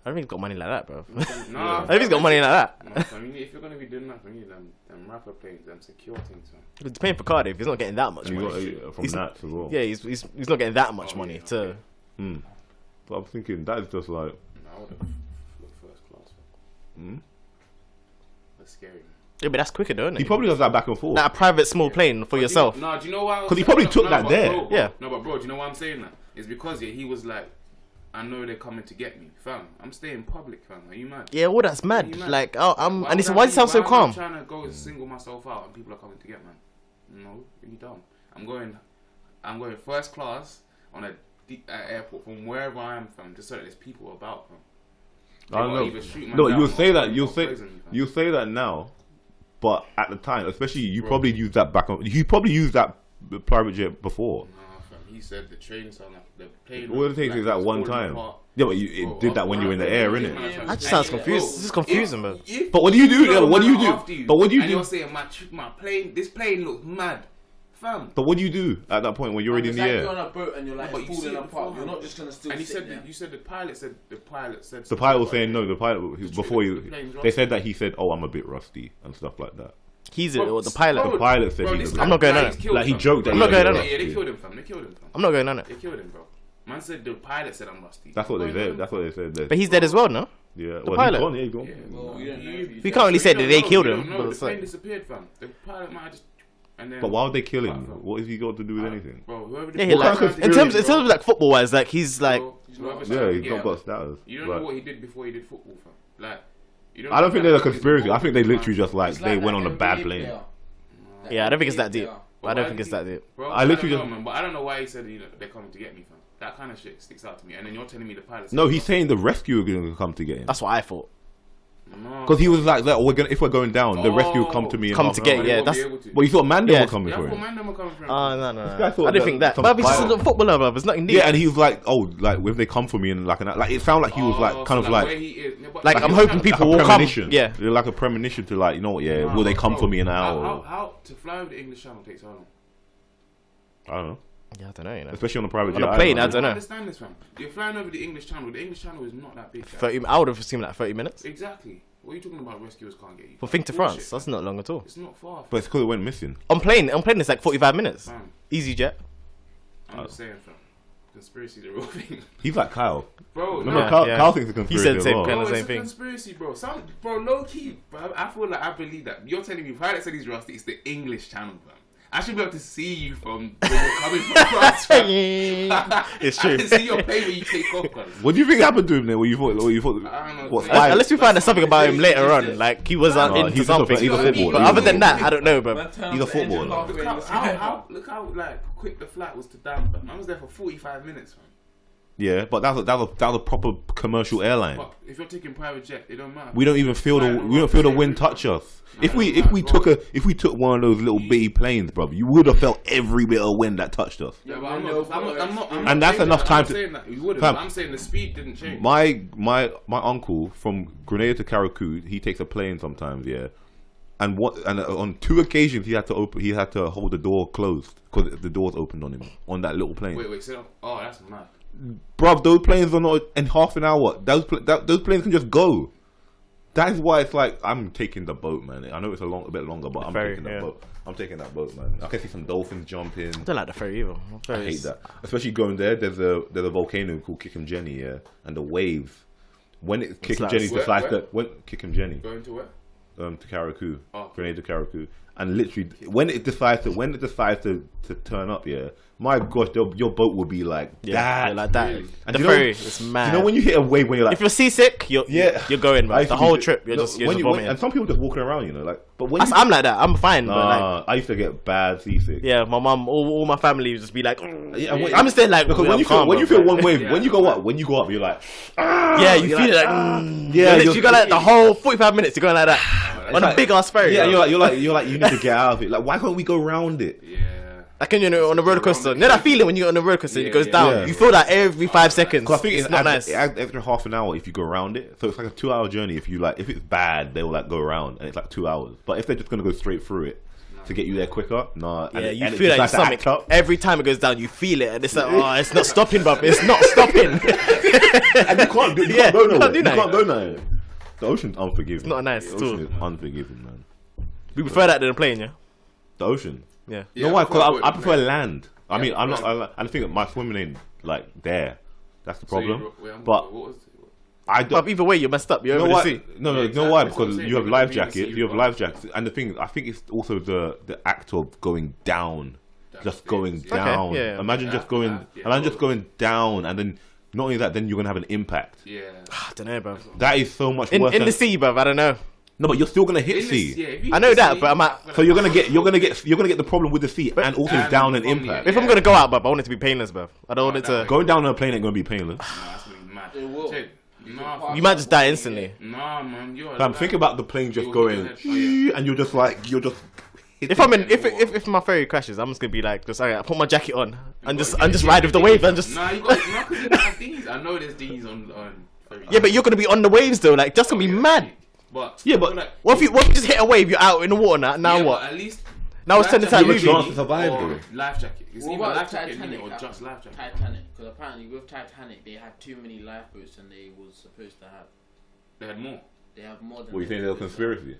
Speaker 3: I don't think he's got money like that, bro.
Speaker 2: Nah,
Speaker 3: I don't think he's got money like that.
Speaker 2: No, fam, if you're gonna be doing that, you need them rapper planes, them secure things, fam.
Speaker 3: He's paying for Cardiff. He's not getting that much
Speaker 1: You
Speaker 3: money.
Speaker 1: got from
Speaker 3: He's-
Speaker 1: that as well.
Speaker 3: Yeah, he's not getting that much
Speaker 2: Oh,
Speaker 3: money
Speaker 2: yeah,
Speaker 3: to.
Speaker 2: okay.
Speaker 1: But I'm thinking that's just like,
Speaker 2: No, I would have looked first class, fam. That's scary, man.
Speaker 3: Yeah, but that's quicker, though, isn't it?
Speaker 1: he probably does that back and forth.
Speaker 3: Like a private small plane for yourself.
Speaker 2: No, do you know why?
Speaker 1: 'Cause he probably took that there.
Speaker 2: Bro,
Speaker 3: Yeah.
Speaker 2: No, but bro, do you know why I'm saying that? It's because he was like, I know they're coming to get me, fam. I'm staying public, fam. Are you mad?
Speaker 3: Yeah, well, that's mad.
Speaker 2: You mad?
Speaker 3: Like, oh,
Speaker 2: Why
Speaker 3: and it's
Speaker 2: would
Speaker 3: why
Speaker 2: I
Speaker 3: does it sound so
Speaker 2: why am I
Speaker 3: calm?
Speaker 2: trying to go single myself out and people are coming to get man. No, you dumb. I'm going first class on a airport from wherever I am from, just so that there's people about, fam. They
Speaker 1: I don't
Speaker 2: gotta
Speaker 1: know.
Speaker 2: either shoot man
Speaker 1: No,
Speaker 2: down
Speaker 1: you'll
Speaker 2: or
Speaker 1: say that.
Speaker 2: go
Speaker 1: You'll say
Speaker 2: poison me, fam.
Speaker 1: you'll say that now, but at the time, especially you
Speaker 2: Bro.
Speaker 1: probably used that back on. You probably used that private jet before.
Speaker 2: Nah, fam. He said the train sound like the plane.
Speaker 1: All it takes
Speaker 2: like
Speaker 1: is that
Speaker 2: it's
Speaker 1: one
Speaker 2: falling
Speaker 1: time.
Speaker 2: apart.
Speaker 1: Yeah, but it did that when you were in the air, innit?
Speaker 3: That just sounds confused. This is confusing, man.
Speaker 1: But what do you do? Yeah, what do you do? But what do you
Speaker 2: and
Speaker 1: do?
Speaker 2: you're saying my plane, this plane looks mad, fam.
Speaker 1: But what do you do at that point when you're already in
Speaker 4: It's
Speaker 1: the
Speaker 4: like you're
Speaker 1: air?
Speaker 4: on a boat and you're like
Speaker 2: But you see
Speaker 4: falling
Speaker 2: it
Speaker 4: apart.
Speaker 2: beforehand.
Speaker 4: You're not just gonna still
Speaker 2: And he
Speaker 4: sit
Speaker 2: said
Speaker 4: there.
Speaker 2: that you said the pilot said
Speaker 1: The pilot was saying no. The pilot before
Speaker 2: the
Speaker 1: you,
Speaker 2: plane's
Speaker 1: they said that he said, "Oh, I'm a bit rusty" and stuff like that.
Speaker 3: He's or the pilot.
Speaker 1: The pilot said he
Speaker 2: this
Speaker 1: was-
Speaker 2: guy-
Speaker 3: I'm not going
Speaker 2: nah,
Speaker 3: on
Speaker 2: he's
Speaker 3: it.
Speaker 2: killed,
Speaker 1: Like, he
Speaker 2: fam.
Speaker 1: joked that
Speaker 3: I'm not going on
Speaker 2: Yeah,
Speaker 3: it.
Speaker 2: yeah, they killed him, fam. They killed him, fam.
Speaker 3: I'm not going on it.
Speaker 2: They killed him, bro. Man said the pilot said I'm rusty.
Speaker 1: That's what they said. That's what they said.
Speaker 3: But he's dead as well, no?
Speaker 1: Yeah,
Speaker 3: pilot.
Speaker 1: He's gone. Yeah, he's gone.
Speaker 2: Yeah,
Speaker 4: Well, you don't know if
Speaker 3: We can't really say that they killed him,
Speaker 2: No,
Speaker 3: but
Speaker 2: the
Speaker 3: it's
Speaker 2: plane
Speaker 3: like,
Speaker 2: disappeared, fam. The pilot might have just. And then,
Speaker 1: But why would they kill him? What has he got to do with anything?
Speaker 2: Bro, whoever
Speaker 3: yeah,
Speaker 2: the
Speaker 3: he
Speaker 1: What
Speaker 3: like
Speaker 1: kind of
Speaker 3: in terms of like football wise, like he's like
Speaker 1: Yeah, he's not got status.
Speaker 2: You don't
Speaker 1: Like,
Speaker 2: know what he did before he did football, fam. Like, you
Speaker 1: I don't think
Speaker 2: know
Speaker 1: there's a
Speaker 2: what
Speaker 1: conspiracy.
Speaker 2: his
Speaker 1: I think they
Speaker 2: football,
Speaker 1: literally
Speaker 2: fam.
Speaker 1: just like
Speaker 4: It's
Speaker 1: they
Speaker 4: like
Speaker 1: went
Speaker 4: that
Speaker 1: on a bad
Speaker 4: NBA
Speaker 1: plane.
Speaker 4: player.
Speaker 3: yeah, I don't think it's that deep.
Speaker 2: But
Speaker 3: I don't
Speaker 2: why
Speaker 3: think
Speaker 2: did
Speaker 3: it's that deep.
Speaker 2: Bro,
Speaker 1: I literally
Speaker 2: don't
Speaker 1: just-
Speaker 2: know, man, but I don't know why he said they're coming to get me, fam. That kind of shit sticks out to me. And then you're telling me the pilot.
Speaker 1: No, he's saying the rescue are going to come to get him.
Speaker 3: That's what I thought.
Speaker 1: Because he was like, oh, if we're going down, the rescue will come to me. and
Speaker 3: Come
Speaker 1: half
Speaker 3: to
Speaker 1: an
Speaker 3: get-
Speaker 1: hour.
Speaker 3: yeah, that's-
Speaker 1: Well, you thought Mandem
Speaker 3: Yeah.
Speaker 1: were coming
Speaker 2: Yeah,
Speaker 1: for
Speaker 2: I thought
Speaker 1: him.
Speaker 2: man them were coming from.
Speaker 3: Oh no,
Speaker 1: guy
Speaker 3: no.
Speaker 1: thought
Speaker 3: I
Speaker 1: that
Speaker 3: didn't think that.
Speaker 1: some
Speaker 3: But he's just
Speaker 1: pilot-
Speaker 3: a footballer, bro. It's nothing deep.
Speaker 1: Yeah, and he was like, oh, like if they come for me and like it sounded like he was like kind of
Speaker 2: where
Speaker 1: like
Speaker 2: he is. Yeah, but
Speaker 3: Like, I'm hoping people will come.
Speaker 1: premonition.
Speaker 3: Yeah.
Speaker 1: Like a premonition to like, you know what? Yeah, will they come for me an hour?
Speaker 2: How to fly over the English Channel takes how long?
Speaker 1: I don't know.
Speaker 3: Yeah, I don't know. You know,
Speaker 1: Especially on a private
Speaker 3: On
Speaker 1: jet.
Speaker 3: a plane, I
Speaker 1: know.
Speaker 3: don't know.
Speaker 2: Understand this, fam? You're flying over the English Channel. The English Channel is not that big. guys.
Speaker 3: 30. I would have assumed like 30 minutes.
Speaker 2: Exactly. What are you talking about? Rescuers can't get you.
Speaker 3: From think to
Speaker 2: Bullshit,
Speaker 3: France, that's not long at all.
Speaker 2: It's not far.
Speaker 1: But it's because it went missing.
Speaker 3: On plane it's like 45 minutes.
Speaker 2: Fam,
Speaker 3: Easy jet.
Speaker 2: I'm just saying, fam. Conspiracy is a real thing,
Speaker 1: He's like Kyle.
Speaker 2: bro.
Speaker 1: Remember,
Speaker 3: Yeah,
Speaker 1: Kyle,
Speaker 3: yeah.
Speaker 1: Kyle thinks it's a
Speaker 3: He
Speaker 1: conspiracy
Speaker 3: said
Speaker 1: as
Speaker 3: same
Speaker 1: well.
Speaker 3: kind of
Speaker 2: Bro,
Speaker 3: same
Speaker 2: it's a
Speaker 3: thing.
Speaker 2: conspiracy, bro. Bro, low key, bro. I feel like I believe that. You're telling me pilot said he's rusty. It's the English Channel, fam. I should be able to see you from where you're coming from France, fam.
Speaker 3: It's
Speaker 2: I
Speaker 3: true.
Speaker 2: can see your plane when you take off, cuz.
Speaker 1: What do you think happened to him then? What you thought?
Speaker 2: I don't know.
Speaker 1: What,
Speaker 2: Unless
Speaker 3: Unless we find out something about him later on, like he was into
Speaker 1: he's
Speaker 3: something.
Speaker 1: he's a footballer.
Speaker 3: But other than that, I don't know, bro.
Speaker 1: He's a footballer.
Speaker 2: Look how like quick the flight was to down, fam. I was there for 45 minutes, fam.
Speaker 1: Yeah, but that was a proper commercial airline.
Speaker 2: But if you're taking private jet, it don't matter.
Speaker 1: We don't even feel the wind touch us. If we took one of those little bitty planes, bro, you would have felt every bit of wind that touched us.
Speaker 2: Yeah, but I'm not
Speaker 1: And that's
Speaker 2: saying
Speaker 1: enough
Speaker 2: that.
Speaker 1: time
Speaker 2: I'm
Speaker 1: to-
Speaker 2: saying that. You wouldn't.
Speaker 1: Fam.
Speaker 2: But I'm saying the speed didn't change.
Speaker 1: My uncle from Grenada to Karakou, he takes a plane sometimes, yeah. And on 2 occasions he had to hold the door closed because the door's opened on him on that little plane.
Speaker 2: Wait, so that's mad.
Speaker 1: Bruv, those planes are not in half an hour. Those planes can just go. That is why it's like I'm taking the boat, man. I know it's a bit longer, but taking that boat. I'm taking that boat, man. I can see some dolphins jumping.
Speaker 3: I don't like the ferry either.
Speaker 1: I hate that, especially going there. There's a volcano called Kickham Jenny, yeah, and the waves. When Kickham Jenny decides that Kickham Jenny
Speaker 2: going to where?
Speaker 1: To Carriacou,
Speaker 2: oh,
Speaker 1: Grenada to Carriacou, and literally when it decides to turn up, yeah, my gosh, your boat will be like that,
Speaker 3: like that.
Speaker 2: Really?
Speaker 1: And
Speaker 3: the ferry is mad.
Speaker 1: You know when you hit a wave when you're like,
Speaker 3: if you're seasick, you're going, man. The whole trip, you're just vomiting.
Speaker 1: And some people just walking around, you know, like. But when
Speaker 3: I'm like that, I'm fine.
Speaker 1: Nah,
Speaker 3: but like,
Speaker 1: I used to get bad seasick.
Speaker 3: Yeah, my mum, all my family would just be like,
Speaker 1: I'm
Speaker 3: just there like
Speaker 1: because when you feel one wave, when you go up, you're like,
Speaker 3: you feel it like, you got like the whole 45 minutes, you're going like that on a big ass ferry.
Speaker 1: Yeah, you're like, you need to get out of it. Like, why can't we go round it?
Speaker 2: Yeah.
Speaker 3: Like on a roller coaster, you know that feeling when you're on a roller coaster, it goes down. Yeah. You feel that every 5 seconds.
Speaker 1: Because I think
Speaker 3: it's not nice.
Speaker 1: It adds extra half an hour if you go around it, so it's like a 2-hour journey. If it's bad, they will like go around, and it's like 2 hours. But if they're just gonna go straight through it to get you there quicker, nah.
Speaker 3: Yeah, you feel like your stomach. Every time it goes down, you feel it, and it's like, it's not stopping, bruv. It's not stopping.
Speaker 1: And you can't go nowhere. You can't go nowhere. The ocean's unforgiving.
Speaker 3: It's not nice.
Speaker 1: The ocean is unforgiving, man.
Speaker 3: We prefer that than a plane, yeah.
Speaker 1: The ocean.
Speaker 3: Yeah.
Speaker 1: You know why? Because I prefer land. I mean, I'm not. I think that my swimming ain't like there. That's the problem. But I don't.
Speaker 3: But either way, you're messed up. You're over the sea.
Speaker 1: No, you know why? Because you have life jackets. You have life jackets, and the thing, I think it's also the act of going down, just going down.
Speaker 3: Okay, yeah.
Speaker 1: Imagine just going down, and then not only that, then you're gonna have an impact.
Speaker 2: Yeah.
Speaker 3: I don't know, bro.
Speaker 1: That is so much worse
Speaker 3: in the sea, bro. I don't know.
Speaker 1: No, but you're still gonna hit sea.
Speaker 3: I know that, but I'm at.
Speaker 1: So you're gonna get the problem with the sea and also down and impact.
Speaker 3: If I'm gonna go out, but I want it to be painless, bro. I don't want it to.
Speaker 1: Going down on a plane ain't gonna be painless.
Speaker 2: That's gonna be mad.
Speaker 4: It will.
Speaker 3: You might just die instantly.
Speaker 2: Nah, man.
Speaker 1: Think about the plane just going, and you're just.
Speaker 3: If my ferry crashes, I'm just gonna be like, I put my jacket on and just ride with the wave and just.
Speaker 2: Nah, you got have these. I know there's these on.
Speaker 3: Yeah, but you're gonna be on the waves though. Like that's gonna be mad.
Speaker 2: But
Speaker 3: what if you just hit a wave? You're out in the water now. What?
Speaker 2: At least
Speaker 3: now it's 10 times movie.
Speaker 1: Chance to survive.
Speaker 2: Life jacket. It's
Speaker 4: What
Speaker 2: either
Speaker 4: about
Speaker 2: life jacket
Speaker 4: Titanic?
Speaker 2: or just life jacket.
Speaker 4: Titanic, because apparently with Titanic they had too many lifeboats than they was supposed to have.
Speaker 2: They had more.
Speaker 4: They have more than.
Speaker 1: What, you think they're a conspiracy?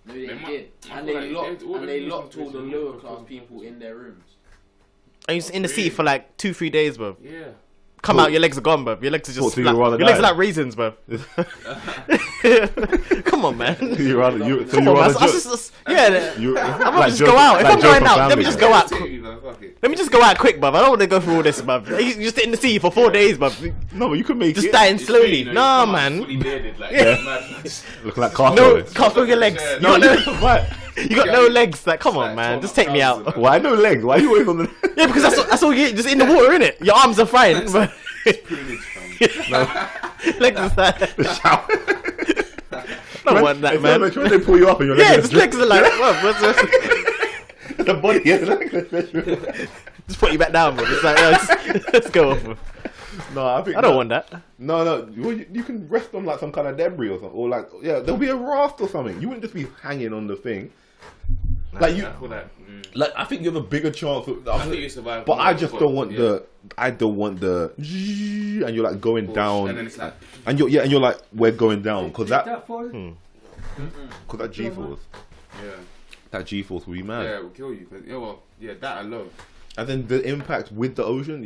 Speaker 4: No, they did,
Speaker 2: I
Speaker 4: and
Speaker 2: feel
Speaker 4: they
Speaker 2: like
Speaker 4: locked all the lower class people in their rooms.
Speaker 3: And you're in the sea for like 2-3 days, bro.
Speaker 2: Yeah.
Speaker 3: Come out, your legs are gone, bro. Your legs are just
Speaker 1: your
Speaker 3: legs are like raisins, bro. Come on, man.
Speaker 1: Yeah.
Speaker 3: I'm just go out. If I'm going out, let me just go out. Let me just go out quick, bruv. I don't want to go through all this, bruv. You just in the sea for 4 days, bruv.
Speaker 1: No, but you could make
Speaker 3: just
Speaker 1: it.
Speaker 3: dying slowly. Nah, man.
Speaker 1: Looking like Castaway.
Speaker 3: Can't feel your legs. You got no legs. Like, come on, man. Just take me out.
Speaker 1: Why no legs? Why are you always on the?
Speaker 3: Yeah, because that's all you just in the water, innit? Your arms are fine. But legs aside.
Speaker 1: The shower.
Speaker 3: I don't want that, man.
Speaker 1: When they pull you up and your legs.
Speaker 3: Yeah, just legs are like, what's
Speaker 1: the body.
Speaker 3: Just put you back down, bro. It's like, let's go off.
Speaker 1: No, I
Speaker 3: don't want that.
Speaker 1: No. Well, you can rest on like some kind of debris or something, or like there'll be a raft or something. You wouldn't just be hanging on the thing. I think you have a bigger chance.
Speaker 2: I think you survive.
Speaker 1: But I just don't want the. I don't want the. And you're like going down.
Speaker 2: And then it's like.
Speaker 1: And you're like, we're going down because that. Because that G-force.
Speaker 2: Yeah.
Speaker 1: That G-force will be mad.
Speaker 2: Yeah, it will kill you. That alone.
Speaker 1: And then the impact with the ocean,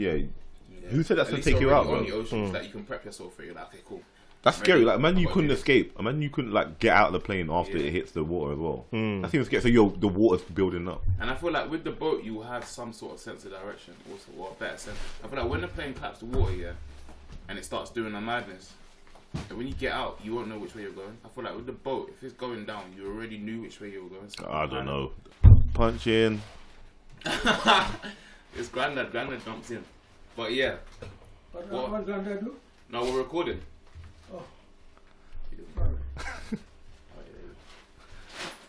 Speaker 1: Who said that's gonna take you out, bro?
Speaker 2: On the ocean, that you can prep yourself for it. Like, okay, cool.
Speaker 1: That's scary. Like, man, you couldn't escape. Man, you couldn't like get out of the plane after it hits the water as well. That seems scary. So the water's building up.
Speaker 2: And I feel like with the boat, you will have some sort of sense of direction, also, or a better sense. I feel like when the plane claps the water, and it starts doing a madness, and when you get out, you won't know which way you're going. I feel like with the boat, if it's going down, you already knew which way you were going. So
Speaker 1: I don't know. Punch in.
Speaker 2: It's Grandad jumps in. But yeah.
Speaker 5: What Grandad do?
Speaker 2: No, we're recording.
Speaker 5: Oh.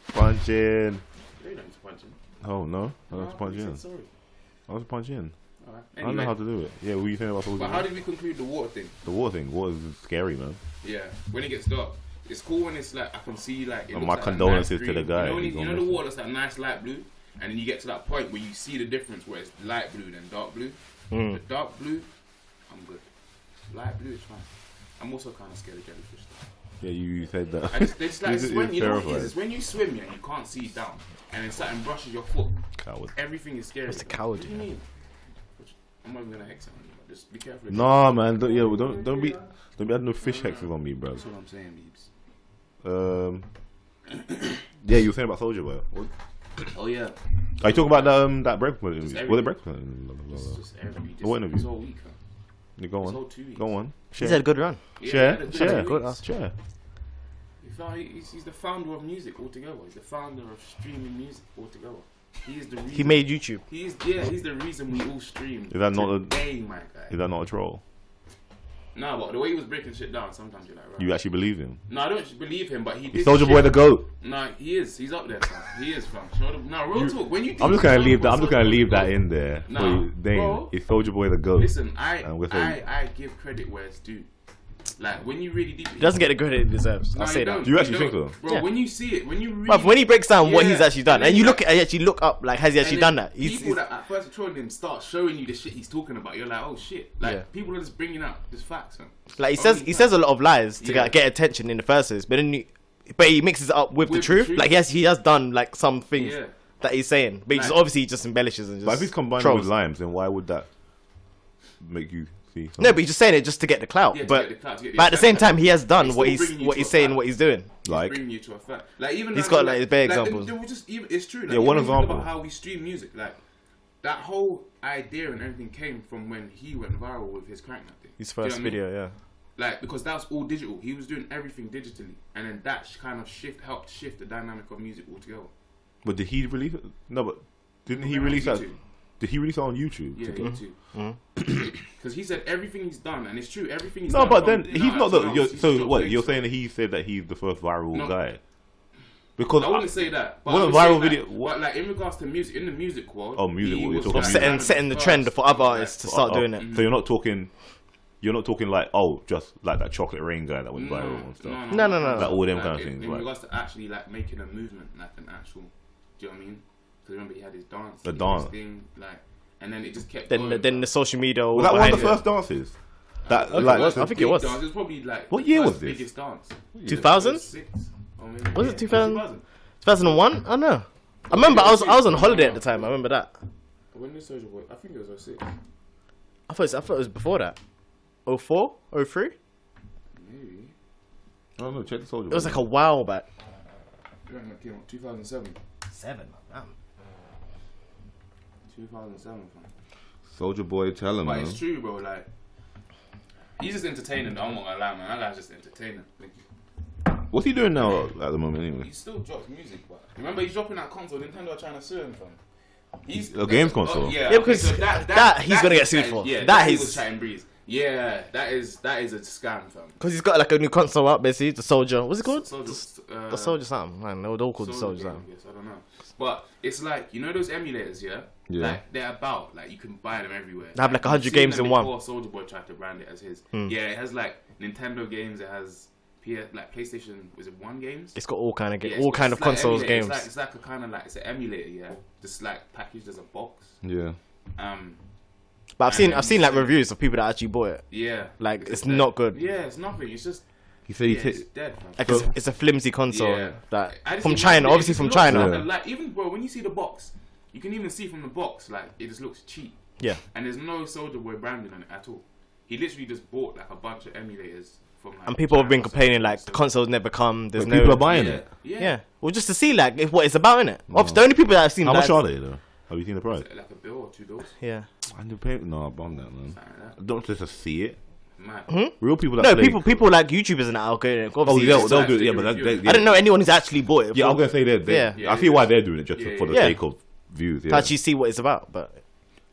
Speaker 1: Punch in.
Speaker 2: You don't need to punch in.
Speaker 1: Oh no, I don't have to punch in.
Speaker 2: Sorry.
Speaker 1: I was punch in.
Speaker 2: Alright.
Speaker 1: I don't know how to do it. Yeah, what do you think about Soulja Boy?
Speaker 2: But how did we conclude the water thing?
Speaker 1: The water thing? Water is scary, man.
Speaker 2: Yeah, when it gets dark. it's cool when it's like I can see like. It
Speaker 1: And
Speaker 2: looks
Speaker 1: my
Speaker 2: like
Speaker 1: condolences
Speaker 2: nice
Speaker 1: to the
Speaker 2: green.
Speaker 1: guy.
Speaker 2: You know the water looks like nice light blue, and then you get to that point where you see the difference where it's light blue then dark blue. The dark blue, I'm good. Light blue is fine. I'm also kind of scared of jellyfish though.
Speaker 1: Yeah, you said that.
Speaker 2: It's like it's when, you know what it is? It's when you swim and you can't see down, and then something brushes your foot.
Speaker 1: Coward.
Speaker 2: Everything is scary.
Speaker 3: It's a coward.
Speaker 2: What do you mean? I'm not even gonna hex anyone. Just be careful.
Speaker 1: Nah, man. Don't be adding no fish hexes on me, bro.
Speaker 2: That's what I'm saying, Beebs.
Speaker 1: Yeah, you were saying about Soulja Boy. What?
Speaker 2: Oh yeah.
Speaker 1: Are you talking about that breakfast interview? Was it breakfast?
Speaker 2: It's just every.
Speaker 1: What interview?
Speaker 2: This whole week. Huh?
Speaker 1: You go
Speaker 2: This
Speaker 1: on.
Speaker 2: whole 2 weeks.
Speaker 1: Go on.
Speaker 3: He's had a good run.
Speaker 1: Share.
Speaker 3: Good.
Speaker 1: Share.
Speaker 2: He's the founder of music altogether. He's the founder of streaming music altogether. He is the reason.
Speaker 3: He made YouTube.
Speaker 2: He's the reason we all stream.
Speaker 1: Is that not
Speaker 2: today, my guy?
Speaker 1: Is that not a troll?
Speaker 2: No, but the way he was breaking shit down, sometimes you're like, right.
Speaker 1: You actually believe him?
Speaker 2: No, I don't believe him, but he did.
Speaker 1: Is Soulja Boy the GOAT?
Speaker 2: No, he is. He's up there, fam. He is, fam. No, real talk. When you,
Speaker 1: I'm just gonna leave that. I'm just gonna leave that in there.
Speaker 2: Nah,
Speaker 1: for you. Dane,
Speaker 2: bro.
Speaker 1: is Soulja Boy the GOAT?
Speaker 2: Listen,
Speaker 1: And we're saying-
Speaker 2: I give credit where it's due. Like when you really deep,
Speaker 3: He doesn't get the credit he deserves. I'll
Speaker 2: No,
Speaker 3: say
Speaker 2: you
Speaker 3: that.
Speaker 2: don't.
Speaker 1: Do you actually think
Speaker 2: don't.
Speaker 1: so?
Speaker 2: Bro?
Speaker 3: Yeah.
Speaker 2: When you see it, when you really,
Speaker 3: But when he breaks down what
Speaker 2: Yeah.
Speaker 3: he's actually done,
Speaker 2: And
Speaker 3: and
Speaker 2: then
Speaker 3: you
Speaker 2: like-
Speaker 3: actually look up, like, has he actually done that?
Speaker 2: People that at first are trolling him start showing you the shit he's talking about. You're like, oh shit! Like
Speaker 3: Yeah.
Speaker 2: people are just bringing out just facts, man.
Speaker 3: Like he
Speaker 2: Only
Speaker 3: says a lot of lies to
Speaker 2: Yeah.
Speaker 3: get attention in the first place, but then he mixes it up with the
Speaker 2: With the
Speaker 3: truth.
Speaker 2: truth.
Speaker 3: Like he has done like some things
Speaker 2: Yeah.
Speaker 3: that he's saying, but he just
Speaker 2: Like-
Speaker 3: obviously just embellishes and just.
Speaker 1: But if he's combining
Speaker 3: trolls.
Speaker 1: with limes, then why would that make you see? Something?
Speaker 3: No, but he's just saying it just to get the clout.
Speaker 2: Yeah, to
Speaker 3: but
Speaker 2: get the clout, to get the
Speaker 3: but at the same time, he has done
Speaker 2: He's
Speaker 3: what
Speaker 2: still
Speaker 3: he's
Speaker 2: bringing you
Speaker 3: what
Speaker 2: to
Speaker 3: he's
Speaker 2: a
Speaker 3: saying,
Speaker 2: fact.
Speaker 3: what he's doing.
Speaker 1: Like,
Speaker 2: bringing you to a fact. Like even
Speaker 3: He's
Speaker 2: now,
Speaker 3: got, like, his bare
Speaker 2: they
Speaker 3: examples.
Speaker 2: were just even. It's true. Like,
Speaker 1: Yeah, one
Speaker 2: even think
Speaker 1: example.
Speaker 2: about how we stream music. Like that whole idea and everything came from when he went viral with his crank that thing.
Speaker 3: His
Speaker 2: Do you know
Speaker 3: first
Speaker 2: what I mean?
Speaker 3: video, yeah.
Speaker 2: Like because that's all digital. He was doing everything digitally, and then that kind of helped shift the dynamic of music altogether.
Speaker 1: but did he release it? No, but didn't he
Speaker 2: On
Speaker 1: release that?
Speaker 2: YouTube.
Speaker 1: Did he release it on YouTube?
Speaker 2: Yeah,
Speaker 1: To-
Speaker 2: YouTube. Because he said everything he's done, and it's true. Everything he's
Speaker 1: No,
Speaker 2: done.
Speaker 1: but
Speaker 2: from
Speaker 1: then he's
Speaker 2: now
Speaker 1: not
Speaker 2: to
Speaker 1: the.
Speaker 2: now,
Speaker 1: You're,
Speaker 2: he's
Speaker 1: so
Speaker 2: dropped
Speaker 1: what?
Speaker 2: things.
Speaker 1: You're saying that he said that he's the first viral
Speaker 2: No.
Speaker 1: guy? Because
Speaker 2: I wouldn't say that. But
Speaker 1: What
Speaker 2: I
Speaker 1: a
Speaker 2: would
Speaker 1: viral
Speaker 2: say
Speaker 1: video-
Speaker 2: that,
Speaker 1: what-
Speaker 2: But like in regards to music, in the music world.
Speaker 1: Oh, music
Speaker 2: he
Speaker 1: world, you're
Speaker 2: was
Speaker 1: talking
Speaker 2: like
Speaker 1: music.
Speaker 2: one of the
Speaker 3: setting the
Speaker 2: first,
Speaker 3: trend for other
Speaker 2: like,
Speaker 3: artists to start doing it.
Speaker 1: So you're not talking like just like that Chocolate Rain guy that went viral and stuff.
Speaker 3: No.
Speaker 1: Like all them
Speaker 2: Like,
Speaker 1: kind of things.
Speaker 2: In
Speaker 1: Like
Speaker 2: regards to actually like making a movement, like an actual. Do you know what I mean? Because remember he had his dance.
Speaker 1: The
Speaker 2: he had
Speaker 1: dance.
Speaker 2: his thing, like, and then it just kept.
Speaker 3: Then
Speaker 2: going,
Speaker 3: the social media.
Speaker 1: was that one of the
Speaker 3: behind
Speaker 1: first dances? That
Speaker 3: Okay,
Speaker 1: like
Speaker 3: I think it was.
Speaker 2: Dance. It was probably like.
Speaker 1: What
Speaker 2: the
Speaker 1: year
Speaker 2: first
Speaker 1: was this?
Speaker 2: Biggest dance.
Speaker 3: 2000?
Speaker 2: 2006, or maybe-
Speaker 3: Was it
Speaker 2: yeah,
Speaker 3: 2000? 2001? I don't know. I remember I was on holiday at the time. I remember that.
Speaker 2: When did Soulja Boy? I think it was 06.
Speaker 3: I thought it was before that. 04? 03?
Speaker 2: Maybe.
Speaker 1: I don't know. Check the Soulja.
Speaker 3: It was like a while back.
Speaker 2: I think it came out 2007. 2007. Fam.
Speaker 1: Soulja Boy, tell him,
Speaker 2: But
Speaker 1: man.
Speaker 2: it's true, bro. Like, he's just entertaining. I'm not gonna lie, man. That guy's just entertaining. Like,
Speaker 1: What's he doing now at the moment, anyway?
Speaker 2: he still drops music, but remember he's dropping that console. Nintendo are trying to sue him, fam. He's
Speaker 1: A games console?
Speaker 2: yeah,
Speaker 3: Yeah, because
Speaker 2: so
Speaker 3: that he's gonna get sued for.
Speaker 2: Yeah,
Speaker 3: That
Speaker 2: that
Speaker 3: he's-
Speaker 2: was chat and breeze. Yeah, that is a scam, fam.
Speaker 3: Because he's got like a new console out, basically. The Soldier. What's it called?
Speaker 2: Soldier,
Speaker 3: The Soldier something. Man, they were all called the
Speaker 2: Soldier
Speaker 3: Soldier
Speaker 2: game,
Speaker 3: something.
Speaker 2: I guess, I don't know. But it's like, you know those emulators, yeah?
Speaker 1: Yeah.
Speaker 2: Like, they're about, like, you can buy them everywhere.
Speaker 3: They have like 100
Speaker 2: you've
Speaker 3: games
Speaker 2: seen
Speaker 3: in
Speaker 2: them
Speaker 3: one.
Speaker 2: before Soulja Boy tried to brand it as his. Yeah, it has, like, Nintendo games, it has like PlayStation, was it 1 games?
Speaker 3: It's got all kind of
Speaker 2: Yeah,
Speaker 3: all
Speaker 2: it's
Speaker 3: kind of
Speaker 2: like
Speaker 3: consoles
Speaker 2: emulator.
Speaker 3: games.
Speaker 2: It's like a kind of like, it's an emulator, yeah? Just, like, packaged as a box.
Speaker 1: Yeah.
Speaker 3: But I've
Speaker 2: and
Speaker 3: seen like
Speaker 2: then-
Speaker 3: reviews of people that actually bought it.
Speaker 2: Yeah.
Speaker 3: Like, it's
Speaker 2: dead.
Speaker 3: not good.
Speaker 2: Yeah, it's nothing. It's just,
Speaker 1: He said he
Speaker 2: yeah, it's
Speaker 1: takes.
Speaker 2: dead, man.
Speaker 3: Like it's a flimsy console
Speaker 2: Yeah.
Speaker 3: that
Speaker 2: I just
Speaker 3: from
Speaker 2: think
Speaker 3: China,
Speaker 2: it
Speaker 3: obviously
Speaker 2: just
Speaker 3: from
Speaker 2: looks
Speaker 3: China.
Speaker 2: Like, like, even bro, when you see the box, you can even see from the box, like it just looks cheap.
Speaker 3: Yeah.
Speaker 2: And there's no Soulja Boy branding on it at all. He literally just bought like a bunch of emulators from. Like,
Speaker 3: And people have been
Speaker 2: China or
Speaker 3: complaining
Speaker 2: something,
Speaker 3: like the consoles never come. There's
Speaker 1: But
Speaker 3: no.
Speaker 1: people are buying
Speaker 2: yeah,
Speaker 1: it.
Speaker 2: Yeah.
Speaker 3: Yeah. Well, just to see like what it's about, innit? Obviously, the only people that I've seen.
Speaker 1: How much
Speaker 3: that-
Speaker 1: are they though? Have you seen the price?
Speaker 2: Like a bill or 2 bills.
Speaker 3: Yeah.
Speaker 1: I never paid. No, I'm on that, man.
Speaker 2: Something like that.
Speaker 1: Don't just see it.
Speaker 2: Mad.
Speaker 1: Real people that
Speaker 3: No,
Speaker 1: play.
Speaker 3: people like YouTubers and that are going.
Speaker 1: Oh,
Speaker 3: Obviously,
Speaker 1: they'll,
Speaker 3: just-
Speaker 1: they'll
Speaker 2: like
Speaker 1: do it.
Speaker 2: the
Speaker 1: Yeah, but that,
Speaker 2: review.
Speaker 1: they,
Speaker 3: I don't know anyone who's actually bought it.
Speaker 1: Yeah, I'm
Speaker 3: for-
Speaker 1: gonna say that.
Speaker 3: Yeah.
Speaker 2: Yeah,
Speaker 1: I see
Speaker 2: yeah.
Speaker 1: why they're doing it just
Speaker 2: Yeah,
Speaker 1: for the
Speaker 3: yeah.
Speaker 1: sake of views.
Speaker 3: to
Speaker 1: Yeah.
Speaker 3: actually see what it's about, but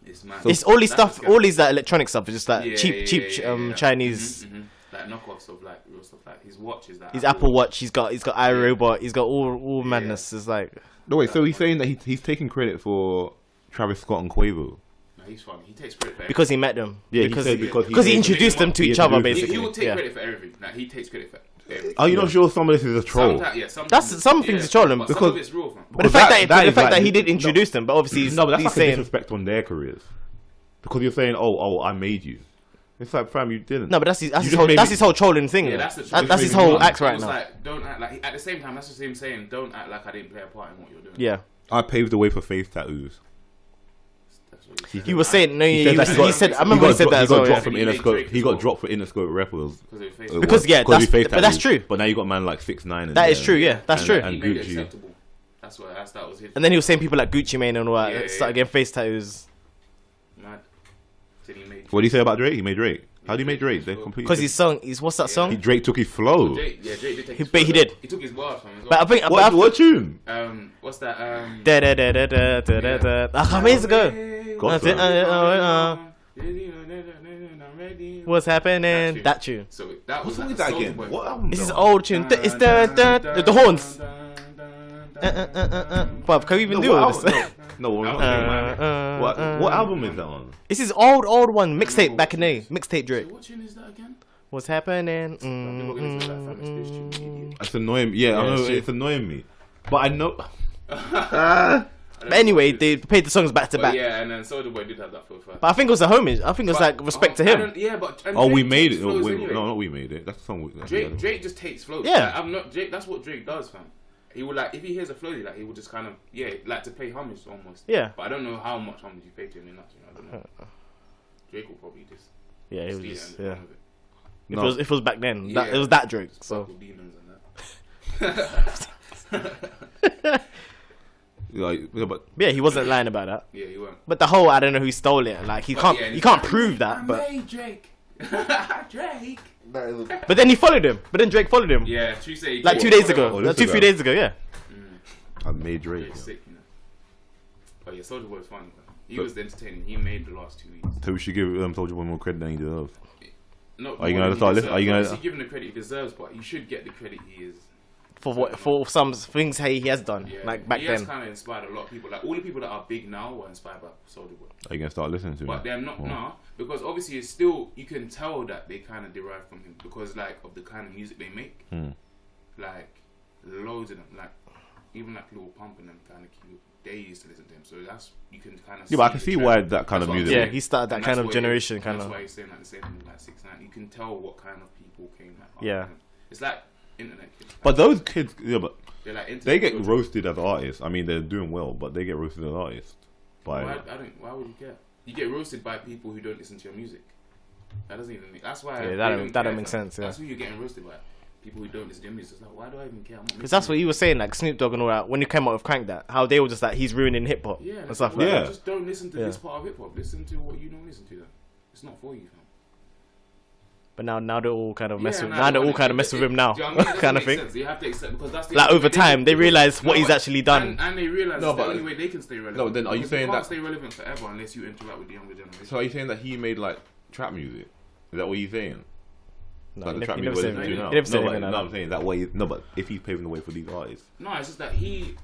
Speaker 2: It's mad.
Speaker 3: it's all these
Speaker 2: That's
Speaker 3: stuff,
Speaker 2: a scam.
Speaker 3: all these like electronic stuff is just like
Speaker 2: Yeah,
Speaker 3: cheap,
Speaker 2: yeah.
Speaker 3: Chinese.
Speaker 2: Mhm. Like knockoffs of like real stuff. Like his watches. That
Speaker 3: His Apple Watch, he's got iRobot, he's got all madness. It's like
Speaker 1: No wait. So he's saying that he's taking credit for Travis Scott and Quavo.
Speaker 2: No, he's funny. He takes credit for everything.
Speaker 3: because he met them.
Speaker 1: Yeah,
Speaker 3: because
Speaker 1: he said because
Speaker 3: he
Speaker 1: made-
Speaker 3: introduced them to
Speaker 1: he
Speaker 3: each other
Speaker 1: introduced-
Speaker 2: He
Speaker 3: basically.
Speaker 2: will take
Speaker 3: Yeah.
Speaker 2: credit for everything. Like he takes credit for
Speaker 1: Are you not sure some of this is a troll?
Speaker 3: Some things are trolling
Speaker 2: because some of it's real, fam.
Speaker 3: But the fact that he did introduce them, but obviously he's
Speaker 1: that's like
Speaker 3: saying
Speaker 1: a disrespect on their careers because you're saying, oh, I made you. It's like, fam, you didn't.
Speaker 3: No, but that's his whole trolling thing.
Speaker 2: Yeah,
Speaker 3: that's his whole act right now.
Speaker 2: Like, don't act like. At the same time, that's just him saying, don't act like I didn't play a part in what you're doing.
Speaker 3: Yeah.
Speaker 1: I paved the way for face tattoos.
Speaker 3: He was saying no. He said. I remember he said that as well.
Speaker 1: He got dropped for Interscope rappers
Speaker 3: because but that's true.
Speaker 1: But now you got man like 6ix9ine.
Speaker 3: That is true. Yeah, that's true.
Speaker 1: And Gucci.
Speaker 2: That was his.
Speaker 3: And then he was saying people like Gucci Mane and all that started getting face tattoos.
Speaker 1: What did he say about Drake? He made Drake. How did he make Drake? They completely.
Speaker 3: Because his song, what's that song?
Speaker 1: Drake took his flow.
Speaker 2: Drake did take his
Speaker 3: flow. He did.
Speaker 2: He took his bars from him as
Speaker 3: well. But I think
Speaker 1: what tune?
Speaker 2: What's that?
Speaker 3: I can't wait to go. What's happening? That tune.
Speaker 2: So that was
Speaker 1: like that again. What album?
Speaker 3: This is old tune. It's the horns. Bruv, can we even do all this?
Speaker 1: No, what album is that on?
Speaker 3: This is old one. Mixtape back in the day. Mixtape Drake.
Speaker 2: So what tune is that again?
Speaker 3: What's happening?
Speaker 1: It's annoying. Yeah, I know it's annoying me. But I know.
Speaker 3: But anyway, they played the songs back to back.
Speaker 2: Yeah, and then Soulja Boy did have that for first.
Speaker 3: But I think it was a homage. I think it was like respect to him.
Speaker 2: Yeah, but
Speaker 1: we made it. No, not we made it. That's the song.
Speaker 2: Drake just takes flows.
Speaker 3: Yeah,
Speaker 2: like, I'm not Drake. That's what Drake does, fam. He would like if he hears a flow, like he would just kind of like to pay homage almost.
Speaker 3: Yeah.
Speaker 2: But I don't know how much homage you pay to him in that. I don't know. Drake will probably just.
Speaker 3: Yeah, he was just If it was back then, it was that Drake. So.
Speaker 2: Demons and that.
Speaker 3: Yeah, he wasn't lying about that.
Speaker 2: Yeah, he weren't.
Speaker 3: But the whole I don't know who stole it. Like he can't prove that. But
Speaker 2: Drake. Drake.
Speaker 3: But then he followed him. But then Drake followed him.
Speaker 2: Yeah, Tuesday.
Speaker 3: Like 2 days ago. 3 days ago. Yeah.
Speaker 1: I made Drake.
Speaker 2: Sick, you know. But yeah, Soulja Boy was funny. He was entertaining. He made the last 2 weeks.
Speaker 1: So we should give Soulja Boy more credit than he deserves.
Speaker 2: No,
Speaker 1: are you gonna start listening? Are you gonna
Speaker 2: give him the credit he deserves? But you should get the credit he is.
Speaker 3: For some things he has done, like back then.
Speaker 2: He has kind of inspired a lot of people. Like all the people that are big now were inspired by Soulja Boy.
Speaker 1: Are you gonna start listening to him?
Speaker 2: But they're not now because obviously it's still you can tell that they kind of derive from him because like of the kind of music they make. Like loads of them, like even like Lil Pump and them kind of cute. They used to listen to him, so that's you can kind of.
Speaker 1: Yeah, but I can see why that kind of music.
Speaker 3: Yeah, he started that kind of generation, kind of.
Speaker 2: That's why he's saying like the same thing with like 6ix9ine. You can tell what kind of people came like.
Speaker 3: Yeah.
Speaker 2: It's like internet kids.
Speaker 1: But those kids, but
Speaker 2: like
Speaker 1: they get roasted as artists. I mean, they're doing well, but they get roasted as artists.
Speaker 2: Why would you care? You get roasted by people who don't listen to your music. That doesn't even make. That's why.
Speaker 3: Yeah, that don't make sense. Yeah.
Speaker 2: That's who you're getting roasted by. People who don't listen to your music. It's like, why do I even care?
Speaker 3: Because that's what he was saying, like Snoop Dogg and all that. When he came out with Crank That, how they were just like, he's ruining hip hop and stuff like that.
Speaker 2: Just don't listen to this part of hip hop. Listen to what you don't listen to. Then it's not for you, fam.
Speaker 3: But now they all kind of mess with. Now they all kind of mess with him now, kind of thing.
Speaker 2: You have to accept because that's
Speaker 3: like over time they realize what he's actually done,
Speaker 2: and they realize the only way they can stay relevant.
Speaker 1: No, then are you saying
Speaker 2: you can't
Speaker 1: that
Speaker 2: stay relevant forever unless you interact with the younger generation?
Speaker 1: So are you saying that he made like trap music? Is that what you're saying?
Speaker 3: No,
Speaker 1: like
Speaker 3: he
Speaker 1: the trap
Speaker 3: never
Speaker 1: music
Speaker 3: said
Speaker 1: now. No, I'm saying that way. No, but if he's paving the way for these artists.
Speaker 2: No, it's just that he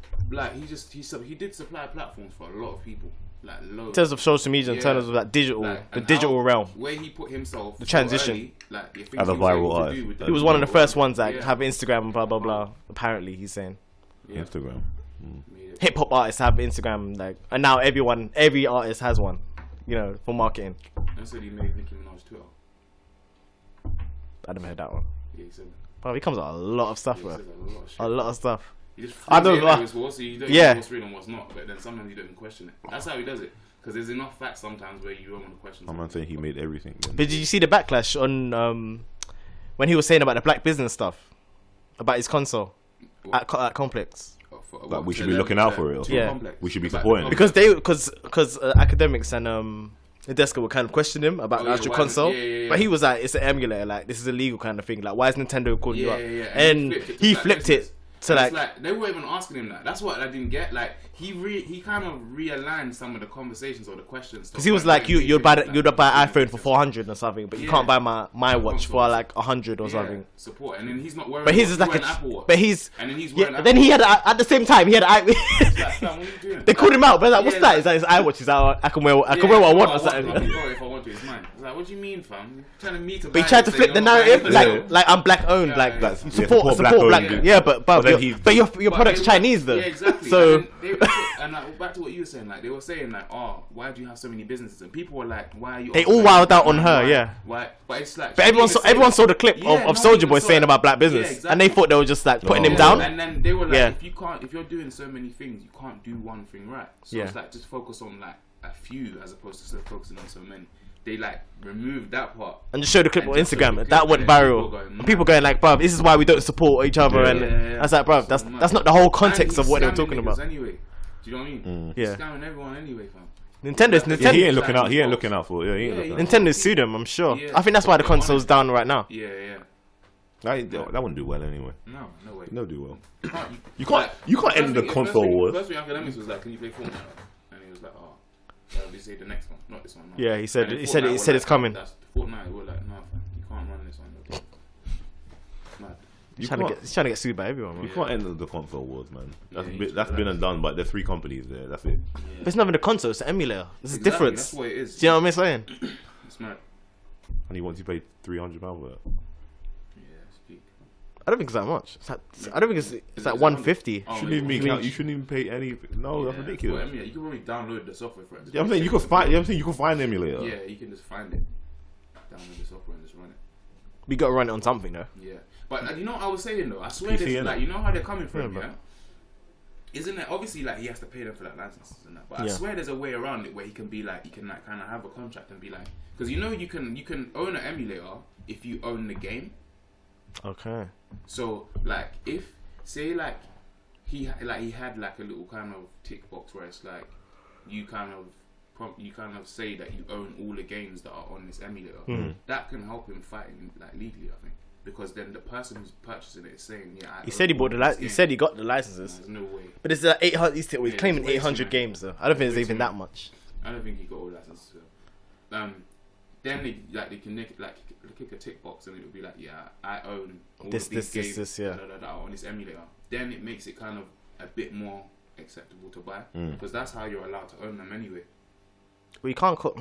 Speaker 2: did supply platforms for a lot of people. Like loads.
Speaker 3: In terms of social media, in terms of like digital, the digital realm,
Speaker 2: where he put himself,
Speaker 3: the transition,
Speaker 2: early, like
Speaker 1: as a viral artist.
Speaker 3: He was one of the first ones that have Instagram and blah blah blah. Apparently, he's saying
Speaker 1: Instagram.
Speaker 3: Hip hop artists have Instagram, like, and now every artist has one, you know, for marketing.
Speaker 2: And so he made Nicki Minaj Twitter.
Speaker 3: I never heard that one.
Speaker 2: Yeah, he said that.
Speaker 3: Bro, he comes with a lot of stuff, bro. A lot of stuff.
Speaker 2: I don't know. So you don't know what's real and what's not, but then sometimes you don't even question it. That's how he does it. Because there's enough facts sometimes where you don't want to question.
Speaker 1: I'm not saying he made everything.
Speaker 3: But did you see the backlash on when he was saying about the black business stuff, about his console at Complex?
Speaker 1: Like we should be looking out for it.
Speaker 3: Yeah,
Speaker 1: we should be supporting
Speaker 3: because academics and the desk would kind of question him about the actual console, but he was like, "It's an emulator. Like this is illegal kind of thing. Like why is Nintendo calling you up?" And he flipped it. So
Speaker 2: like they weren't even asking him that. That's what I didn't get. Like he kind of realigned some of the conversations or the questions.
Speaker 3: Because he was like, you'd buy iPhone for 400 or something, but you can't buy my watch for like 100 or something.
Speaker 2: Support, and then he's not wearing.
Speaker 3: But his is like
Speaker 2: an Apple Watch.
Speaker 3: But he's
Speaker 2: and then he's wearing.
Speaker 3: Yeah, then he had at the same time he had
Speaker 2: like, what are you doing?
Speaker 3: They called him out, but like, what's that? It's like his iWatch. He's like, I can wear what I want or something.
Speaker 2: If I want to, it's mine. like, what do you mean, fam? You're telling me to.
Speaker 3: But he tried to flip the narrative, like I'm black owned,
Speaker 2: Yeah,
Speaker 3: like
Speaker 2: yeah.
Speaker 3: support black.
Speaker 1: owned.
Speaker 3: Yeah, but
Speaker 1: then
Speaker 3: your product's Chinese though.
Speaker 2: Yeah, exactly.
Speaker 3: So
Speaker 2: And like, back to what you were saying, like they were saying like, oh, why do you have so many businesses? And people were like, why are you?
Speaker 3: they all wowed out on her, yeah.
Speaker 2: Why? But it's like.
Speaker 3: But everyone saw the clip of Soulja Boy saying about black business,
Speaker 2: exactly.
Speaker 3: and they thought they were just like putting him
Speaker 1: Yeah.
Speaker 3: down.
Speaker 2: And then they were like,
Speaker 3: Yeah.
Speaker 2: if you're doing so many things, you can't do one thing right. So
Speaker 3: Yeah.
Speaker 2: it's like just focus on like a few as opposed to focusing on so many. They like removed that part
Speaker 3: And just show the clip
Speaker 2: and
Speaker 3: on
Speaker 2: just showed the
Speaker 3: Instagram.
Speaker 2: clip,
Speaker 3: That went
Speaker 2: and then
Speaker 3: viral. And people going like, bruv, this is why we don't support each other.
Speaker 1: Yeah.
Speaker 3: And
Speaker 2: Yeah.
Speaker 3: I was like, bruv, that's not the whole context
Speaker 2: And
Speaker 3: of what they were
Speaker 2: he's
Speaker 3: talking
Speaker 2: scamming
Speaker 3: about.
Speaker 2: niggas Anyway, do you know what I mean?
Speaker 3: Yeah.
Speaker 2: He's scamming everyone anyway, fam.
Speaker 3: Nintendo's
Speaker 1: Yeah, he ain't
Speaker 3: Nintendo.
Speaker 1: looking out. He ain't looking out for. Yeah, he ain't
Speaker 2: Yeah,
Speaker 1: looking out.
Speaker 3: Nintendo's sued him, I'm sure.
Speaker 2: Yeah.
Speaker 3: I think that's why the
Speaker 2: Yeah,
Speaker 3: console's down right now.
Speaker 2: Yeah, yeah.
Speaker 1: That wouldn't do well anyway.
Speaker 2: No way.
Speaker 1: No, do well.
Speaker 2: You
Speaker 1: You can't end the console wars.
Speaker 2: First thing Academics was like, can you play Fortnite? And he was like, oh, we say the next one, not this one. No.
Speaker 3: Yeah, he said
Speaker 2: And then
Speaker 3: he said
Speaker 2: Fortnite
Speaker 3: it's
Speaker 2: were like,
Speaker 3: coming.
Speaker 2: That's Fortnite. We're like, no, fam, you can't run this on your. Mad.
Speaker 3: He's trying to get sued by everyone, man.
Speaker 1: You can't end the console wars, man. That's
Speaker 2: Yeah,
Speaker 1: that's been and done. But there's 3 companies there. That's it.
Speaker 3: But it's not even the console, it's the emulator. There's a
Speaker 2: Exactly,
Speaker 3: difference.
Speaker 2: That's what it is.
Speaker 3: Do you know what I'm saying?
Speaker 2: It's mad.
Speaker 1: And he wants you to pay £300 for it.
Speaker 2: Yeah, speak.
Speaker 3: I don't think it's that much. I don't think it's like 150.
Speaker 2: Oh,
Speaker 1: Shouldn't even be
Speaker 3: maybe-
Speaker 1: count. You shouldn't even pay any. No, that's
Speaker 2: yeah,
Speaker 1: ridiculous.
Speaker 2: Well, I mean, you can probably download the software for it.
Speaker 1: Yeah, I'm saying you can find. I'm saying you can find the emulator.
Speaker 2: Yeah, you can just find it, download the software and just run it.
Speaker 3: We got to run it on something though.
Speaker 2: Yeah, but you know what I was saying though? I swear
Speaker 1: PC,
Speaker 2: this,
Speaker 1: innit?
Speaker 2: like, you know how they're coming from,
Speaker 3: Yeah,
Speaker 2: yeah? Isn't it obviously like he has to pay them for that licenses and that? But I
Speaker 3: Yeah.
Speaker 2: swear there's a way around it where he can be like, kind of have a contract and be like, because you know you can own an emulator if you own the game.
Speaker 3: Okay.
Speaker 2: So like if say like he had like a little kind of tick box where it's like you kind of say that you own all the games that are on this emulator. That can help him fight like legally, I think, because then the person who's purchasing it is saying, yeah.
Speaker 3: He said he bought he said he got the licenses.
Speaker 2: There's no way.
Speaker 3: But it's 800. He's claiming
Speaker 2: it's way too
Speaker 3: 800
Speaker 2: many.
Speaker 3: games though. I don't think it's
Speaker 2: Way
Speaker 3: even
Speaker 2: too
Speaker 3: that
Speaker 2: many.
Speaker 3: much.
Speaker 2: I don't think he got all licenses. Then they can kick a tick box and it would be like, yeah, I own all
Speaker 3: This,
Speaker 2: of these
Speaker 3: this,
Speaker 2: games
Speaker 3: this, yeah.
Speaker 2: that are on this emulator. Then it makes it kind of a bit more acceptable to buy because that's how you're allowed to own them anyway.
Speaker 3: Well, you can't call.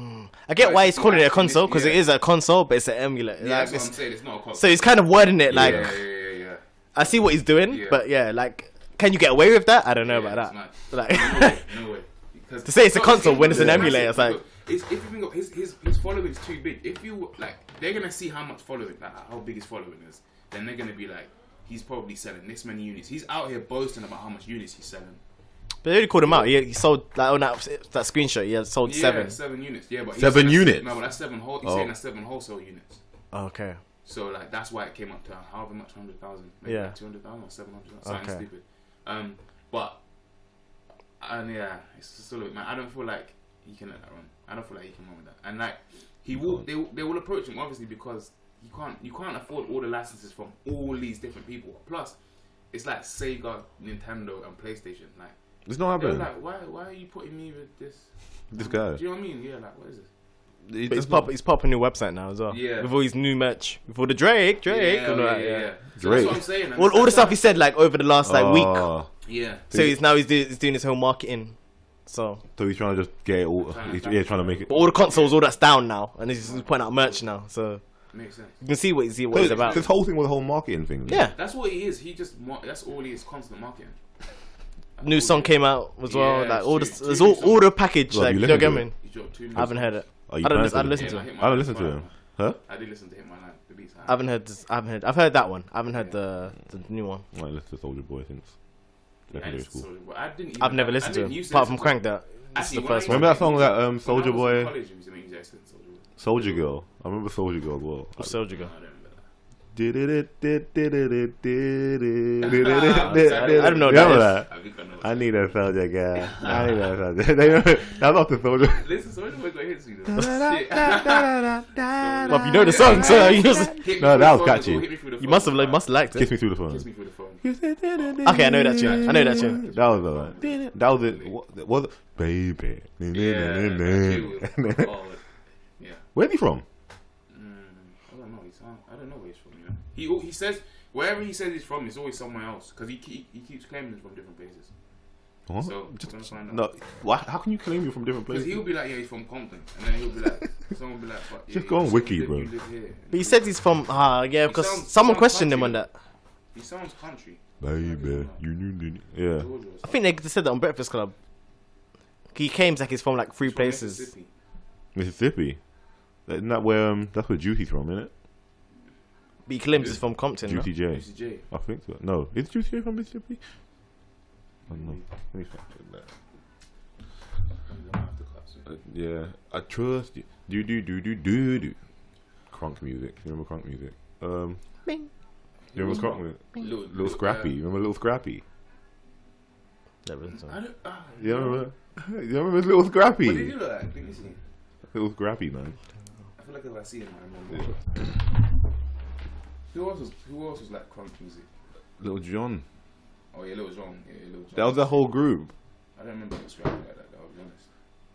Speaker 3: I get why he's calling it a console because
Speaker 2: yeah.
Speaker 3: it is a console, but it's an emulator.
Speaker 2: Yeah,
Speaker 3: Like,
Speaker 2: that's what
Speaker 3: it's-
Speaker 2: I'm saying. It's not a console.
Speaker 3: so he's kind of wording it like,
Speaker 2: yeah.
Speaker 3: I see what he's doing,
Speaker 2: Yeah.
Speaker 3: but yeah, like, can you get away with that? I don't know
Speaker 2: Yeah,
Speaker 3: about
Speaker 2: it's
Speaker 3: that.
Speaker 2: mad.
Speaker 3: Like,
Speaker 2: No way. Because
Speaker 3: To say it's a console
Speaker 2: it's
Speaker 3: when it's an
Speaker 2: massive,
Speaker 3: emulator, it's like-
Speaker 2: because if you think of his following is too big. If you like, they're gonna see how much following, like how big his following is. Then they're gonna be like, he's probably selling this many units. He's out here boasting about how much units he's selling.
Speaker 3: but they already called him out. He sold like on that screenshot. He had sold
Speaker 2: Yeah,
Speaker 3: 7.
Speaker 2: 7 units. Yeah, but he's
Speaker 1: 7
Speaker 2: saying that's-
Speaker 1: units?
Speaker 2: No, but that's 7 whole. He's
Speaker 1: Oh.
Speaker 2: saying that's 7 wholesale units.
Speaker 3: Okay.
Speaker 2: So like that's why it came up to however much 100,000, maybe
Speaker 3: Yeah.
Speaker 2: like 200,000 or 700,000, something
Speaker 3: Okay.
Speaker 2: stupid. But and yeah, it's just a little bit. Man, I don't feel like he can let that run. I don't feel like he can run with that. And like he will, they will approach him obviously because you can't afford all the licenses from all these different people. Plus, it's like Sega, Nintendo, and PlayStation. Like
Speaker 1: It's not
Speaker 2: they're
Speaker 1: happening.
Speaker 2: like, why are you putting me with this?
Speaker 1: This guy.
Speaker 2: Do you know what I mean? Yeah, like what is this?
Speaker 3: But he's popping a new website now as well.
Speaker 2: Yeah.
Speaker 3: With all his new merch. With all the Drake.
Speaker 2: Yeah,
Speaker 3: and all that,
Speaker 2: yeah. So
Speaker 1: Drake.
Speaker 2: that's what I'm saying. and
Speaker 3: All the
Speaker 2: that's
Speaker 3: stuff
Speaker 2: why-
Speaker 3: he said like over the last like week.
Speaker 1: Oh.
Speaker 2: Yeah.
Speaker 3: So he's doing his whole marketing. So
Speaker 1: So he's trying to just get it all. Trying to make it.
Speaker 3: but all the consoles, all that's down now, and he's just putting out merch now. So
Speaker 2: Makes sense.
Speaker 3: you can see what he's about.
Speaker 1: This whole thing was a whole marketing thing.
Speaker 3: Yeah.
Speaker 2: That's what he is. He just that's all he is. Constant marketing.
Speaker 3: New song came out as well.
Speaker 2: Yeah,
Speaker 3: Like all the
Speaker 2: two
Speaker 3: there's
Speaker 2: new
Speaker 3: all the package.
Speaker 1: Well,
Speaker 3: Like
Speaker 1: you
Speaker 3: you know
Speaker 1: listen
Speaker 3: what I
Speaker 1: to
Speaker 3: mean?
Speaker 2: He dropped 2 new
Speaker 3: I haven't
Speaker 2: songs.
Speaker 3: heard it.
Speaker 1: Are you
Speaker 3: I don't
Speaker 1: planning
Speaker 3: listen
Speaker 1: to
Speaker 3: to
Speaker 2: Yeah,
Speaker 3: it.
Speaker 2: Hit My
Speaker 1: I don't
Speaker 2: Line
Speaker 1: listen to
Speaker 2: fire.
Speaker 1: him. Huh?
Speaker 2: I did listen to Hit My Line. The beats.
Speaker 3: I haven't heard. I've heard that one. I haven't heard the new one.
Speaker 1: I listened to Soulja Boy since secondary
Speaker 2: Yeah,
Speaker 1: school.
Speaker 2: I didn't even,
Speaker 3: I've never
Speaker 2: I
Speaker 3: listened to
Speaker 2: didn't
Speaker 3: him
Speaker 2: used
Speaker 3: apart from
Speaker 2: listen
Speaker 3: Crank
Speaker 2: to
Speaker 3: That. This is the
Speaker 2: Actually,
Speaker 3: first
Speaker 2: when I
Speaker 3: one.
Speaker 1: Remember that song that
Speaker 2: when I was
Speaker 1: Soulja
Speaker 2: in
Speaker 1: Boy,
Speaker 2: college, I used to make music, I used to listen to Soulja Boy.
Speaker 1: Soulja Girl. I remember Soulja Girl as well.
Speaker 3: Soulja Girl.
Speaker 2: I don't remember that.
Speaker 1: I don't
Speaker 3: know
Speaker 1: Remember
Speaker 3: that
Speaker 1: that?
Speaker 2: I think I know.
Speaker 1: I need a Soulja Girl. I need a Soulja. That's not the Soulja.
Speaker 2: Listen, Soulja Boy got hits me though. Shit.
Speaker 3: Well, if you know the song, so you just
Speaker 2: Hit me
Speaker 1: No,
Speaker 2: through
Speaker 1: that
Speaker 2: the
Speaker 1: was
Speaker 2: phone,
Speaker 1: catchy.
Speaker 2: hit me through the
Speaker 3: you
Speaker 2: phone.
Speaker 3: must have liked
Speaker 1: Kiss
Speaker 3: it.
Speaker 1: me through the phone.
Speaker 2: Kiss me through the phone.
Speaker 3: Okay, I know that tune. I know that tune.
Speaker 1: That was alright. That was it. What was it? Baby.
Speaker 2: Yeah. Yeah.
Speaker 1: Where's he from?
Speaker 2: I don't know. I don't know where he's from. You know? He says wherever he says he's from, it's always somewhere else because he keeps claiming he's from different places.
Speaker 1: What?
Speaker 2: So we're gonna find out.
Speaker 1: No, why, how can you claim you're from different
Speaker 2: Because
Speaker 1: places?
Speaker 2: he'll be like, yeah, he's from Compton, and then he'll be like, someone will be like, but, yeah,
Speaker 1: Just go on Wiki, bro.
Speaker 2: You live here.
Speaker 3: But he said he's from yeah, because
Speaker 2: sounds-
Speaker 3: someone
Speaker 2: sounds
Speaker 3: questioned him on
Speaker 2: country.
Speaker 3: that.
Speaker 2: He sounds country.
Speaker 1: Baby, you knew. Yeah.
Speaker 2: Georgia or
Speaker 3: I
Speaker 2: something.
Speaker 3: think they said that on Breakfast Club. He claims like he's from like three
Speaker 2: He's from
Speaker 3: places.
Speaker 2: Mississippi.
Speaker 1: Mississippi. Isn't that where that's where Juicy's from, isn't it?
Speaker 3: But he claims he's from Compton. No?
Speaker 1: Juicy J.
Speaker 2: Juicy J.
Speaker 1: I think so. No, is Juicy J from Mississippi? I don't know. Let me fact check that.
Speaker 2: I'm gonna have to cut soon.
Speaker 1: Yeah, I trust you. Do. Crunk music. You remember crunk music?
Speaker 3: Bing.
Speaker 1: You remember crunk music? Little Scrappy. You remember Little Scrappy?
Speaker 3: Never.
Speaker 2: I don't,
Speaker 1: You remember? You remember Little Scrappy?
Speaker 2: What did you look like? Let me see.
Speaker 1: Little Scrappy, man.
Speaker 2: I feel like if I see him, I remember. Who else was like crunk music?
Speaker 1: Little John.
Speaker 2: Oh yeah, Lil Jon. Yeah, Lil Jon.
Speaker 1: That was the whole group.
Speaker 2: I don't remember Lil Scrappy like that. I'll be honest.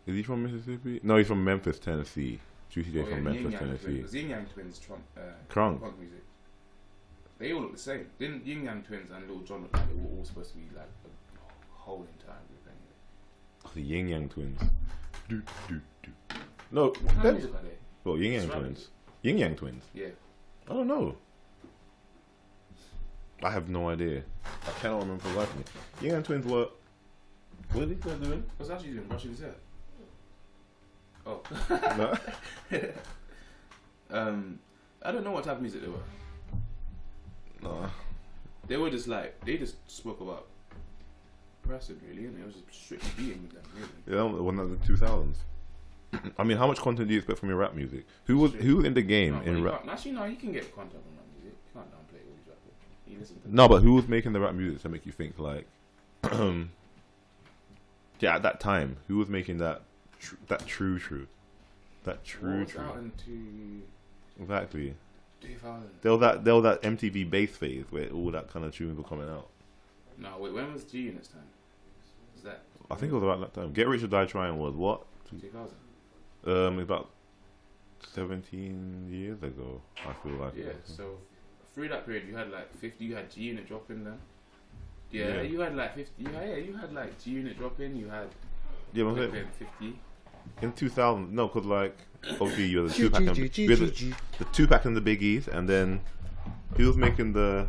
Speaker 1: Is he from Mississippi? No, he's from Memphis, Tennessee. Juicy J
Speaker 2: Oh, yeah,
Speaker 1: from
Speaker 2: the
Speaker 1: Memphis,
Speaker 2: Yin Yang
Speaker 1: Tennessee.
Speaker 2: Twins. The Yin Yang Twins
Speaker 1: Crunk.
Speaker 2: crunk music. They all look the same. Didn't Yin Yang Twins and Lil Jon look like they were all supposed to be like a whole entire group anyway?
Speaker 1: The Yin Yang Twins. Do. No,
Speaker 2: What kind of
Speaker 1: that-
Speaker 2: music are they?
Speaker 1: well, Yin Yang
Speaker 2: It's rappers.
Speaker 1: Twins. Yin Yang Twins.
Speaker 2: Yeah.
Speaker 1: I don't know. I have no idea. I cannot remember for the life of me. Yin Yang Twins were. What are these guys doing?
Speaker 2: What's actually doing? Brushing his hair. Oh.
Speaker 1: No.
Speaker 2: I don't know what type of music they were.
Speaker 1: No.
Speaker 2: They were just like they just spoke about person really, and it was just strictly being with them really.
Speaker 1: Yeah, one of the 2000s. I mean, how much content do you expect from your rap music? Who was in the game
Speaker 2: No, but
Speaker 1: in
Speaker 2: you
Speaker 1: rap?
Speaker 2: can't- actually, no, you can get content from rap music. You can't downplay all these rappers. You listen to
Speaker 1: No, but who was making the rap music to make you think like, yeah, at that time, who was making that true, that true,
Speaker 2: What's out into
Speaker 1: exactly.
Speaker 2: 2000.
Speaker 1: There was that MTV bass phase where all that kind of tunes were coming out.
Speaker 2: No, wait, when was G Unit's time? Was that
Speaker 1: I think it was about that time. Get Rich or Die Trying was what?
Speaker 2: 2000?
Speaker 1: About 17 years ago. I feel like.
Speaker 2: Yeah.
Speaker 1: it was.
Speaker 2: So through that period, you had like 50. You had G Unit dropping then. Yeah,
Speaker 1: Yeah.
Speaker 2: you had like 50. You had like G Unit dropping. You had
Speaker 1: Yeah, but I'm saying,
Speaker 2: Flipping 50.
Speaker 1: in 2000, no, because like obviously you had the two pack and the two pack and the biggies, and then he was making the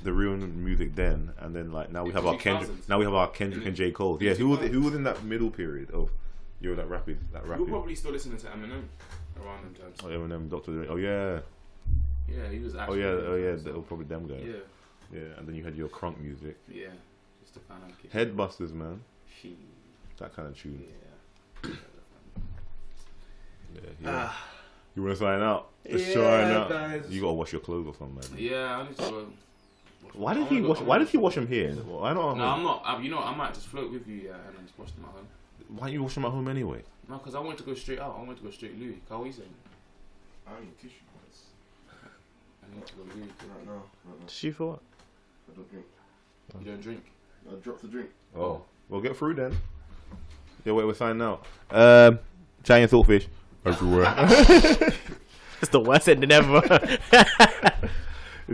Speaker 1: real music then, and then like now we have our Kendrick,
Speaker 2: 2000s.
Speaker 1: now we have our Kendrick and J. Cole. Yeah, who was in that middle period of that rapid.
Speaker 2: You're probably still listening to Eminem around them times.
Speaker 1: Oh, Eminem, Dr. Dre. Oh yeah.
Speaker 2: Yeah, he was
Speaker 1: Oh
Speaker 2: actually.
Speaker 1: yeah. They were probably them guys.
Speaker 2: Yeah,
Speaker 1: Yeah, and then you had your crunk music,
Speaker 2: yeah. Just a fan of kick.
Speaker 1: Headbusters, man.
Speaker 2: She.
Speaker 1: That kind of tune.
Speaker 2: Yeah.
Speaker 1: Yeah. You want to sign out? Let's
Speaker 2: Yeah,
Speaker 1: sign out.
Speaker 2: guys.
Speaker 1: You gotta wash your clothes or something, man.
Speaker 2: Yeah, I need to go.
Speaker 1: Why did he wash? Why did he wash them here? Why not? at
Speaker 2: No,
Speaker 1: home?
Speaker 2: I'm not. You know, I might just float with you, yeah, and then just wash them at home.
Speaker 1: Why don't you wash them at home anyway?
Speaker 2: No, because I wanted to go straight out. I wanted to go straight Louis. Carl, what you saying?
Speaker 5: I need tissue.
Speaker 2: I need to go Louis.
Speaker 5: Right now.
Speaker 3: She for what?
Speaker 5: I don't drink.
Speaker 2: You don't drink?
Speaker 5: I dropped the drink.
Speaker 1: Oh, we'll get through then. Yeah, wait, we're signing out. Giant saltfish everywhere.
Speaker 3: It's the worst ending ever.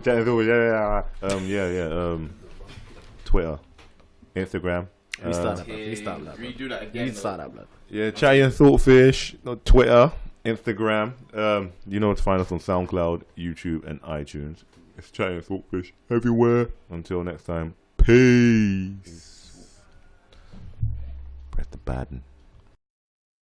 Speaker 1: Giant saltfish, yeah. Twitter, Instagram.
Speaker 3: You start that, blood. You start that, blood.
Speaker 2: Redo that
Speaker 3: You
Speaker 2: again.
Speaker 3: need to start that, blood.
Speaker 1: Yeah, Giant saltfish. Twitter, Instagram. You know where to find us on SoundCloud, YouTube, and iTunes. It's Giant saltfish everywhere. Until next time, peace. Press the button.